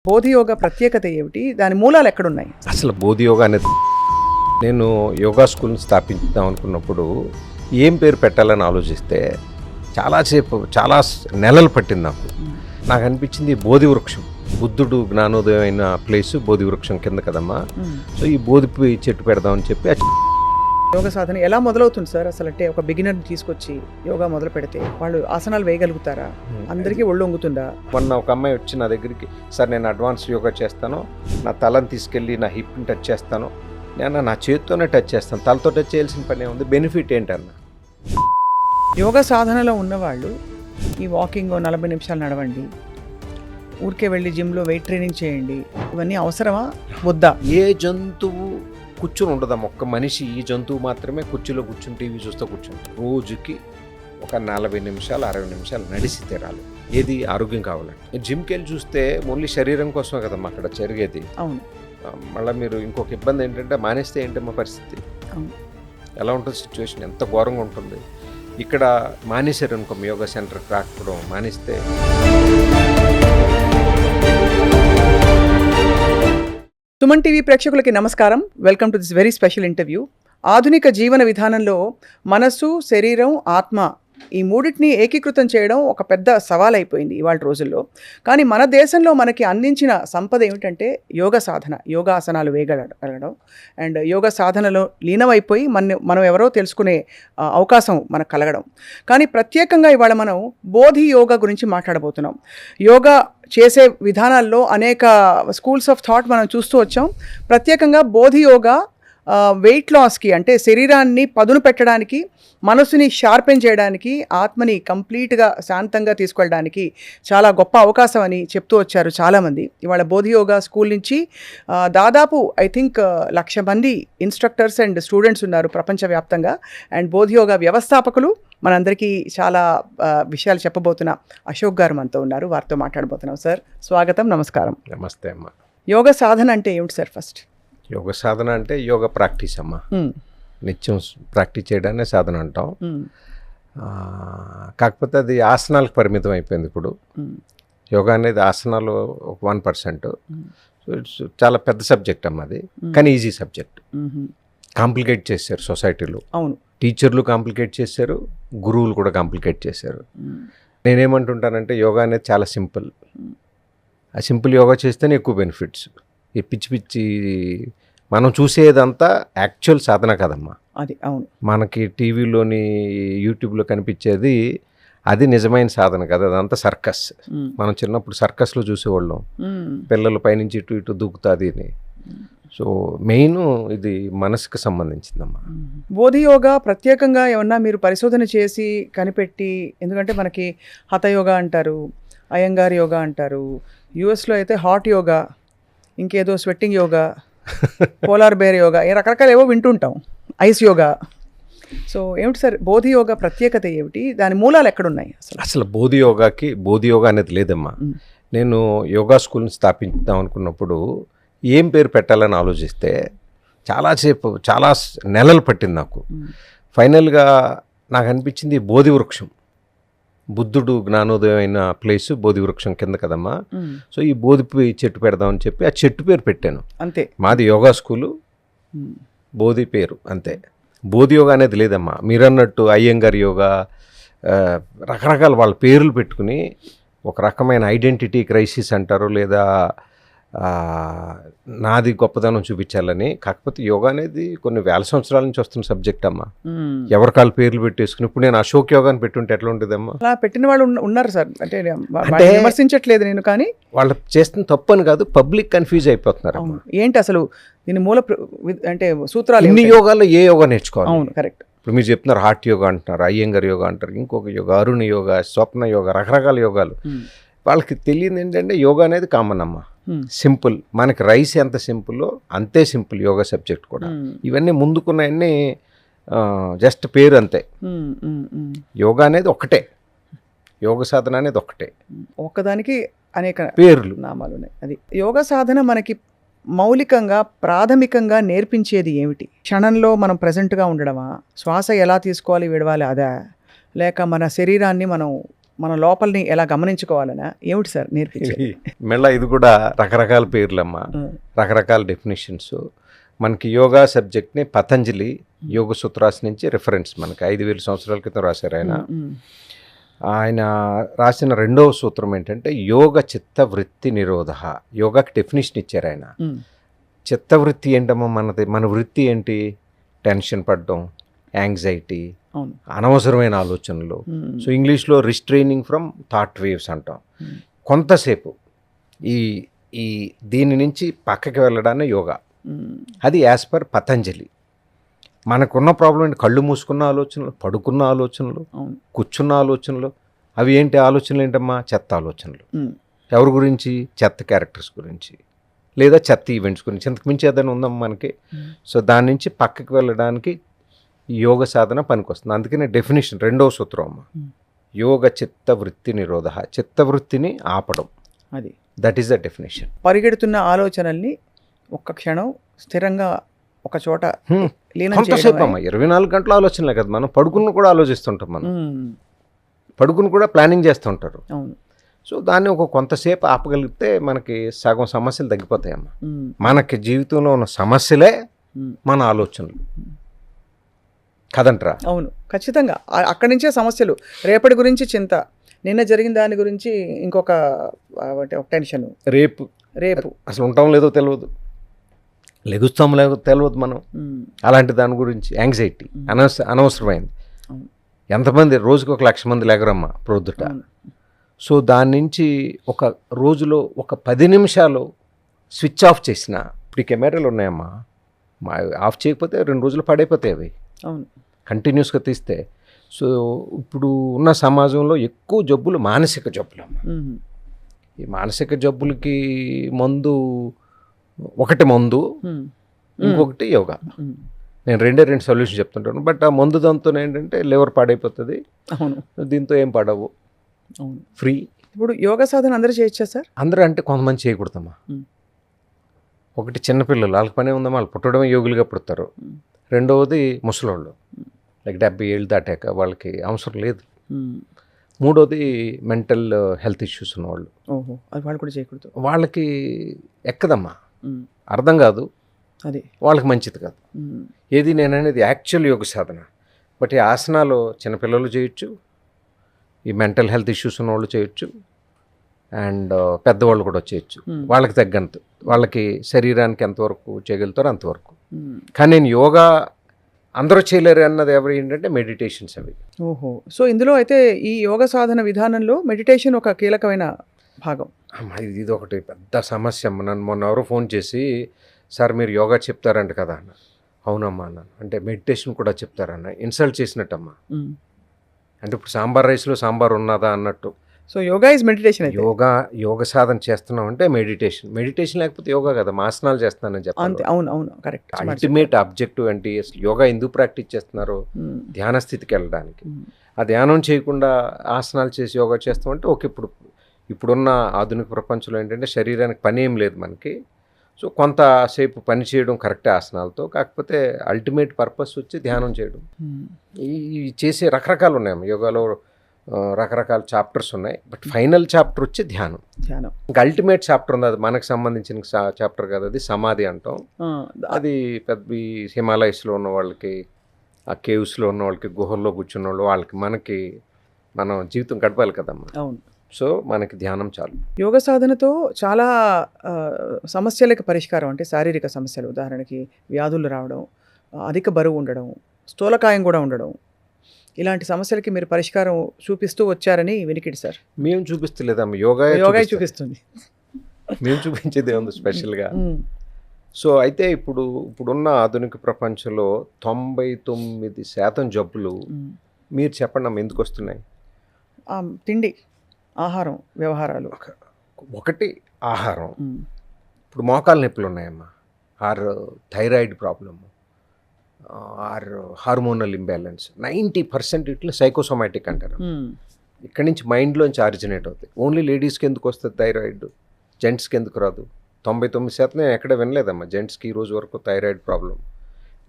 బోధి yoga ప్రత్యేకత ఏమిటి? దాని మూలాలు ఎక్కడున్నాయి? అసలు బోధి యోగా అనేది నేను యోగా స్కూల్ని స్థాపించుదాం అనుకున్నప్పుడు ఏం పేరు పెట్టాలని ఆలోచిస్తే చాలా నెలలు పట్టింది నాకు అనిపించింది బోధి వృక్షం, బుద్ధుడు జ్ఞానోదయం అయిన ప్లేస్ బోధి వృక్షం కింద కదమ్మా. సో ఈ బోధి చెట్టు పెడదామని చెప్పి యోగా సాధన ఎలా మొదలవుతుంది సార్? అసలు అంటే ఒక బిగినర్ని తీసుకొచ్చి యోగా మొదలు పెడితే వాళ్ళు ఆసనాలు వేయగలుగుతారా? అందరికీ ఒళ్ళు వంగుతుందా? మొన్న ఒక అమ్మాయి వచ్చి నా దగ్గరికి, సార్ నేను అడ్వాన్స్ యోగా చేస్తాను, నా తలని తీసుకెళ్ళి నా హిప్ని టచ్ చేస్తాను, నేను నా చేతితోనే టచ్ చేస్తాను, తలతో టచ్ చేయాల్సిన పని ఉంది, బెనిఫిట్ ఏంటన్నా? యోగా సాధనలో ఉన్నవాళ్ళు ఈ వాకింగ్ 40 నిమిషాలు నడవండి, ఊరికే వెళ్ళి జిమ్లో వెయిట్ ట్రైనింగ్ చేయండి, ఇవన్నీ అవసరమా వద్దా? ఏ జంతువు కూర్చుని ఉండదమ్మా, ఒక్క మనిషి ఈ జంతువు మాత్రమే కుర్చీలో కూర్చుని టీవీ చూస్తూ కూర్చుంటాం. రోజుకి ఒక 40 నిమిషాలు 60 నిమిషాలు నడిచి తీరాలి. ఏది ఆరోగ్యం కావాలంటే. జిమ్కి వెళ్ళి చూస్తే ఓన్లీ శరీరం కోసమే కదమ్మా అక్కడ జరిగేది. అవును. మళ్ళీ మీరు ఇంకొక ఇబ్బంది ఏంటంటే మానేస్తే ఏంటమ్మా పరిస్థితి? అవును. ఎలా ఉంటుంది సిచ్యువేషన్? ఎంత ఘోరంగా ఉంటుంది. ఇక్కడ మానేశారు అనుకో, యోగా సెంటర్కి రాకపోవడం మానేస్తే. సుమన్ టీవీ ప్రేక్షకులకి నమస్కారం. Welcome to this very special interview. ఆధునిక జీవన విధానంలో మనస్సు, శరీరం, ఆత్మ ఈ మూడింటిని ఏకీకృతం చేయడం ఒక పెద్ద సవాల్ అయిపోయింది ఇవాళ రోజుల్లో. కానీ మన దేశంలో మనకి అందించిన సంపద ఏమిటంటే యోగా సాధన, యోగాసనాలు వేయగలగడం అండ్ యోగా సాధనలో లీనమైపోయి మనం ఎవరో తెలుసుకునే అవకాశం మనకు కలగడం. కానీ ప్రత్యేకంగా ఇవాళ మనం బోధి యోగా గురించి మాట్లాడబోతున్నాం. యోగా చేసే విధానాల్లో అనేక స్కూల్స్ ఆఫ్ థాట్ మనం చూస్తూ వచ్చాం. ప్రత్యేకంగా బోధి యోగా వెయిట్ లాస్కి, అంటే శరీరాన్ని పదును పెట్టడానికి, మనసుని షార్పెన్ చేయడానికి, ఆత్మని కంప్లీట్గా శాంతంగా తీసుకెళ్ళడానికి చాలా గొప్ప అవకాశం అని చెప్తూ వచ్చారు చాలామంది. ఇవాళ బోధి యోగా స్కూల్ నుంచి దాదాపు ఐ థింక్ 1,00,000 మంది ఇన్స్ట్రక్టర్స్ అండ్ స్టూడెంట్స్ ఉన్నారు ప్రపంచవ్యాప్తంగా. అండ్ బోధి యోగా వ్యవస్థాపకులు మనందరికీ చాలా విషయాలు చెప్పబోతున్న అశోక్ గారు మనతో ఉన్నారు. వారితో మాట్లాడబోతున్నాం. సార్ స్వాగతం, నమస్కారం. నమస్తే అమ్మా. యోగా సాధన అంటే ఏమిటి సార్? ఫస్ట్ యోగ సాధన అంటే యోగా ప్రాక్టీస్ అమ్మా. నిత్యం ప్రాక్టీస్ చేయడాన్ని సాధన అంటాం. కాకపోతే అది ఆసనాలకు పరిమితం అయిపోయింది ఇప్పుడు. యోగా అనేది ఆసనాలు 1%. సో ఇట్స్ చాలా పెద్ద సబ్జెక్ట్ అమ్మ అది, కానీ ఈజీ సబ్జెక్ట్. కాంప్లికేట్ చేశారు సొసైటీలో. అవును. టీచర్లు కాంప్లికేట్ చేశారు, గురువులు కూడా కాంప్లికేట్ చేశారు. నేనేమంటుంటానంటే యోగా అనేది చాలా సింపుల్. ఆ సింపుల్ యోగా చేస్తేనే ఎక్కువ బెనిఫిట్స్. ఈ పిచ్చి మనం చూసేదంతా యాక్చువల్ సాధన కదమ్మా. అది అవును. మనకి టీవీలోని యూట్యూబ్లో కనిపించేది అది నిజమైన సాధన కదా, అదంతా సర్కస్. మనం చిన్నప్పుడు సర్కస్లో చూసేవాళ్ళం, పిల్లలు పైనుంచి ఇటు ఇటు దూకుతుంది అని. సో మెయిన్ ఇది మనసుకు సంబంధించిందమ్మా. బోధి యోగా ప్రత్యేకంగా ఏమన్నా మీరు పరిశోధన చేసి కనిపెట్టి, ఎందుకంటే మనకి హఠ యోగా అంటారు, అయ్యంగార్ యోగా అంటారు, యుఎస్లో అయితే హాట్ యోగా, ఇంకేదో sweating yoga, polar bear yoga, ఏ రకరకాల ఏవో వింటుంటాం, ఐస్ యోగా. సో ఏమిటి సార్ బోధి యోగా ప్రత్యేకత ఏమిటి? దాని మూలాలు ఎక్కడున్నాయి? అసలు బోధి యోగా అనేది లేదమ్మా. నేను యోగా స్కూల్ని స్థాపించుదాం అనుకున్నప్పుడు ఏం పేరు పెట్టాలని ఆలోచిస్తే చాలా నెలలు పట్టింది నాకు. ఫైనల్గా నాకు అనిపించింది బోధి వృక్షం, బుద్ధుడు జ్ఞానోదయం అయిన ప్లేస్ బోధి వృక్షం కింద కదమ్మా. సో ఈ బోధి చెట్టు పెడదామని చెప్పి ఆ చెట్టు పేరు పెట్టాను. అంతే. మాది యోగా స్కూలు, బోధి పేరు అంతే. బోధి యోగా అనేది లేదమ్మా. మీరన్నట్టు అయ్యంగార్ యోగా, రకరకాల వాళ్ళ పేర్లు పెట్టుకుని ఒక రకమైన ఐడెంటిటీ క్రైసిస్ అంటారు, లేదా నాది గొప్పదనం చూపించాలని. కాకపోతే యోగా అనేది కొన్ని వేల సంవత్సరాల నుంచి వస్తున్న సబ్జెక్ట్ అమ్మా. ఎవరికాల పేర్లు పెట్టేసుకుని ఇప్పుడు నేను అశోక్ యోగా అని పెట్టుంటే ఎట్లా ఉండేదమ్మా? అలా పెట్టిన వాళ్ళు ఉన్నారు సార్. అంటే విమర్శించట్లేదు నేను, కానీ వాళ్ళు చేస్తున్న తప్పు అని కాదు, పబ్లిక్ కన్ఫ్యూజ్ అయిపోతున్నారు. ఏంటి అసలు దీని మూల అంటే సూత్రాలు? ఇన్ని యోగాల్లో ఏ యోగా నేర్చుకోవాలి? అవును, కరెక్ట్. ఇప్పుడు మీరు చెప్తున్నారు హార్ట్ యోగా అంటున్నారు, అయ్యంగార్ యోగా అంటారు, ఇంకొక యోగా అరుణ యోగా, స్వప్న యోగా, రకరకాల యోగాలు. వాళ్ళకి తెలియదు ఏంటంటే యోగా అనేది కామన్ అమ్మా, సింపుల్. మనకి రైస్ ఎంత సింపుల్లో అంతే సింపుల్ యోగా సబ్జెక్ట్ కూడా. ఇవన్నీ ముందుకున్నాయన్నీ జస్ట్ పేరు అంతే. యోగా అనేది ఒకటే, యోగ సాధన అనేది ఒకటే, ఒక్కదానికి అనేక పేర్లు, నామాలు ఉన్నాయి. అది యోగా సాధన మనకి మౌలికంగా ప్రాథమికంగా నేర్పించేది ఏమిటి? క్షణంలో మనం ప్రజెంట్గా ఉండడమా, శ్వాస ఎలా తీసుకోవాలి విడవాలి అదా, లేక మన శరీరాన్ని మనం మన లోపలిని ఎలా గమనించుకోవాలనా ఏమిటి సార్ నేర్పించేది? మళ్ళీ ఇది కూడా రకరకాల పేర్లమ్మా, రకరకాల డెఫినేషన్స్. మనకి యోగా సబ్జెక్ట్ని పతంజలి యోగ సూత్రాస్ నుంచి రిఫరెన్స్ మనకి 5,000 సంవత్సరాల క్రితం రాశారు ఆయన. ఆయన రాసిన రెండవ సూత్రం ఏంటంటే యోగ చిత్తవృత్తి నిరోధ. యోగాకి డెఫినేషన్ ఇచ్చారు ఆయన. చిత్తవృత్తి ఏంటమ్మా? మన వృత్తి ఏంటి? టెన్షన్ పడడం, యాంగ్జైటీ, అనవసరమైన ఆలోచనలు. సో ఇంగ్లీష్లో రిస్ట్రైనింగ్ ఫ్రమ్ థాట్ వేవ్స్ అంటాం. కొంతసేపు ఈ దీని నుంచి పక్కకి వెళ్ళడాన్ని యోగా. అది యాజ్ పర్ పతంజలి. మనకున్న ప్రాబ్లం ఏంటి? కళ్ళు మూసుకున్న ఆలోచనలు, పడుకున్న ఆలోచనలు, కూర్చున్న ఆలోచనలు. అవి ఏంటి ఆలోచనలు? ఏంటమ్మా? చెత్త ఆలోచనలు. ఎవరి గురించి? చెత్త క్యారెక్టర్స్ గురించి, లేదా చెత్త ఈవెంట్స్ గురించి. ఇంతకు మించి ఏదైనా ఉందమ్మా మనకి? సో దాని నుంచి పక్కకి వెళ్ళడానికి యోగ సాధన పనికొస్తుంది. అందుకనే డెఫినేషన్ రెండవ సూత్రం అమ్మ, యోగ చిత్తవృత్తి నిరోధ. చిత్తవృత్తిని ఆపడం, అది దట్ ఈస్ ద డెఫినేషన్. పరిగెడుతున్న ఆలోచనల్ని ఒక్క క్షణం స్థిరంగా ఒక చోట కొంతసేపు అమ్మ, 24 గంటల ఆలోచనలే కదా. మనం పడుకుని కూడా ఆలోచిస్తుంటాం. మనం పడుకుని కూడా ప్లానింగ్ చేస్తుంటారు. సో దాన్ని ఒక కొంతసేపు ఆపగలిగితే మనకి సగం సమస్యలు తగ్గిపోతాయమ్మా. మనకి జీవితంలో ఉన్న సమస్యలే మన ఆలోచనలు కదంట్రా? అవును, ఖచ్చితంగా. అక్కడి నుంచే సమస్యలు. రేపటి గురించి చింత, నిన్న జరిగిన దాని గురించి ఇంకొక టెన్షన్, రేపు అసలు ఉంటాం లేదో తెలియదు, లెగుస్తాం లేదో తెలియదు మనం. అలాంటి దాని గురించి యాంగ్జైటీ అనవసరమైంది. ఎంతమంది రోజుకి 1,00,000 మంది లేగరమ్మా ప్రొద్దుట. సో దాని నుంచి ఒక రోజులో ఒక 10 నిమిషాలు స్విచ్ ఆఫ్ చేసిన, ఇప్పుడు కెమెరాలు ఉన్నాయమ్మా, ఆఫ్ చేయకపోతే 2 రోజులు పడైపోతాయి అవి. అవును, కంటిన్యూస్గా తీస్తే. సో ఇప్పుడు ఉన్న సమాజంలో ఎక్కువ జబ్బులు మానసిక జబ్బులు అమ్మ. ఈ మానసిక జబ్బులకి ఒకటి మందు, ఇంకొకటి యోగా. నేను 2 సొల్యూషన్ చెప్తుంటాను. బట్ ఆ మందు దాంతో ఏంటంటే లివర్ పాడైపోతుంది. దీంతో ఏం పడవు, ఫ్రీ. ఇప్పుడు యోగా సాధన అందరూ చేయొచ్చా సార్? అందరూ అంటే కొంతమంది చేయకూడదమ్మా. ఒకటి చిన్నపిల్లలు, వాళ్ళకి పనే ఉందమ్మా, వాళ్ళు పుట్టడమే యోగులుగా పుడతారు. రెండవది ముసలోళ్ళు, లైక్ 70 ఏళ్ళు దాటాక వాళ్ళకి అవసరం లేదు. మూడోది మెంటల్ హెల్త్ ఇష్యూస్ ఉన్నవాళ్ళు, వాళ్ళు కూడా చేయకూడదు. వాళ్ళకి ఎక్కదమ్మా, అర్థం కాదు, అది వాళ్ళకి మంచిది కాదు. ఏది నేననేది యాక్చువల్ యోగ సాధన. బట్ ఈ ఆసనాలు చిన్నపిల్లలు చేయొచ్చు, ఈ మెంటల్ హెల్త్ ఇష్యూస్ ఉన్నవాళ్ళు చేయొచ్చు, అండ్ పెద్దవాళ్ళు కూడా చేయొచ్చు. వాళ్ళకి తగ్గంత, వాళ్ళకి శరీరానికి ఎంతవరకు చేయగలుగుతారో అంతవరకు. కానీ నేను యోగా అందరూ చేయలేరు అన్నది ఎవరు ఏంటంటే మెడిటేషన్స్ అవి. ఓహో, సో ఇందులో అయితే ఈ యోగ సాధన విధానంలో మెడిటేషన్ ఒక కీలకమైన భాగం. ఇది ఒకటి పెద్ద సమస్య. నన్ను మొన్న ఎవరో ఫోన్ చేసి, సార్ మీరు యోగా చెప్తారంట కదా అన్న. అవునమ్మా అన్నాను. అంటే మెడిటేషన్ కూడా చెప్తారన్న. ఇన్సల్ట్ చేసినట్టమ్మా. అంటే ఇప్పుడు సాంబార్ రైస్లో సాంబార్ ఉన్నదా అన్నట్టు. So yoga is meditation. యోగ సాధన చేస్తున్నాం అంటే మెడిటేషన్ లేకపోతే యోగా కదా. ఆసనాలు చేస్తున్నానని చెప్పాలి. అవును, కరెక్ట్. అల్టిమేట్ ఆబ్జెక్టివ్ ఏంటి? యోగా ఎందుకు ప్రాక్టీస్ చేస్తున్నారు? ధ్యాన స్థితికి వెళ్ళడానికి. ఆ ధ్యానం చేయకుండా ఆసనాలు చేసి యోగా చేస్తామంటే ఓకే. ఇప్పుడున్న ఆధునిక ప్రపంచంలో ఏంటంటే శరీరానికి పని ఏం లేదు మనకి. సో కొంతసేపు పని చేయడం కరెక్టే ఆసనాలతో. కాకపోతే అల్టిమేట్ పర్పస్ వచ్చి ధ్యానం చేయడం. ఈ చేసే రకరకాలు ఉన్నాయి యోగాలో, రకరకాల చాప్టర్స్ ఉన్నాయి. బట్ ఫైనల్ చాప్టర్ వచ్చి ధ్యానం. ఇంకా అల్టిమేట్ చాప్టర్ ఉంది, అది మనకు సంబంధించిన చాప్టర్ కాదు, అది సమాధి అంటాం. అది పెద్ద హిమాలయస్లో ఉన్న వాళ్ళకి, ఆ కేవ్స్లో ఉన్న వాళ్ళకి, గుహల్లో కూర్చున్న వాళ్ళకి, మనం జీవితం గడపాలి కదమ్మా. అవును. సో మనకి ధ్యానం చాలు. యోగ సాధనతో చాలా సమస్యలకు పరిష్కారం, అంటే శారీరక సమస్యలు, ఉదాహరణకి వ్యాధులు రావడం, అధిక బరువు ఉండడం, స్థూలకాయం కూడా ఉండడం, ఇలాంటి సమస్యలకి మీరు పరిష్కారం చూపిస్తూ వచ్చారని వినికిడి సార్. మేము చూపిస్తలేదమ్మా, యోగా చూపిస్తుంది. మేము చూపించేది ఏముంది స్పెషల్గా. సో అయితే ఇప్పుడున్న ఆధునిక ప్రపంచంలో 99% జబ్బులు మీరు చెప్పండి అమ్మ ఎందుకు వస్తున్నాయి? తిండి, ఆహారం, వ్యవహారాలు. ఒకటి ఆహారం. ఇప్పుడు మోకాలు నొప్పులు ఉన్నాయమ్మా, or thyroid problem, or hormonal imbalance. 90% ఇట్లా సైకోసోమాటిక్ అంటారు. ఇక్కడి నుంచి మైండ్లోంచి ఆరిజినేట్ అవుతాయి. ఓన్లీ లేడీస్కి ఎందుకు వస్తుంది థైరాయిడ్, జెంట్స్కి ఎందుకు రాదు? 99% నేను ఎక్కడ వినలేదమ్మా జెంట్స్కి ఈ రోజు వరకు థైరాయిడ్ ప్రాబ్లం.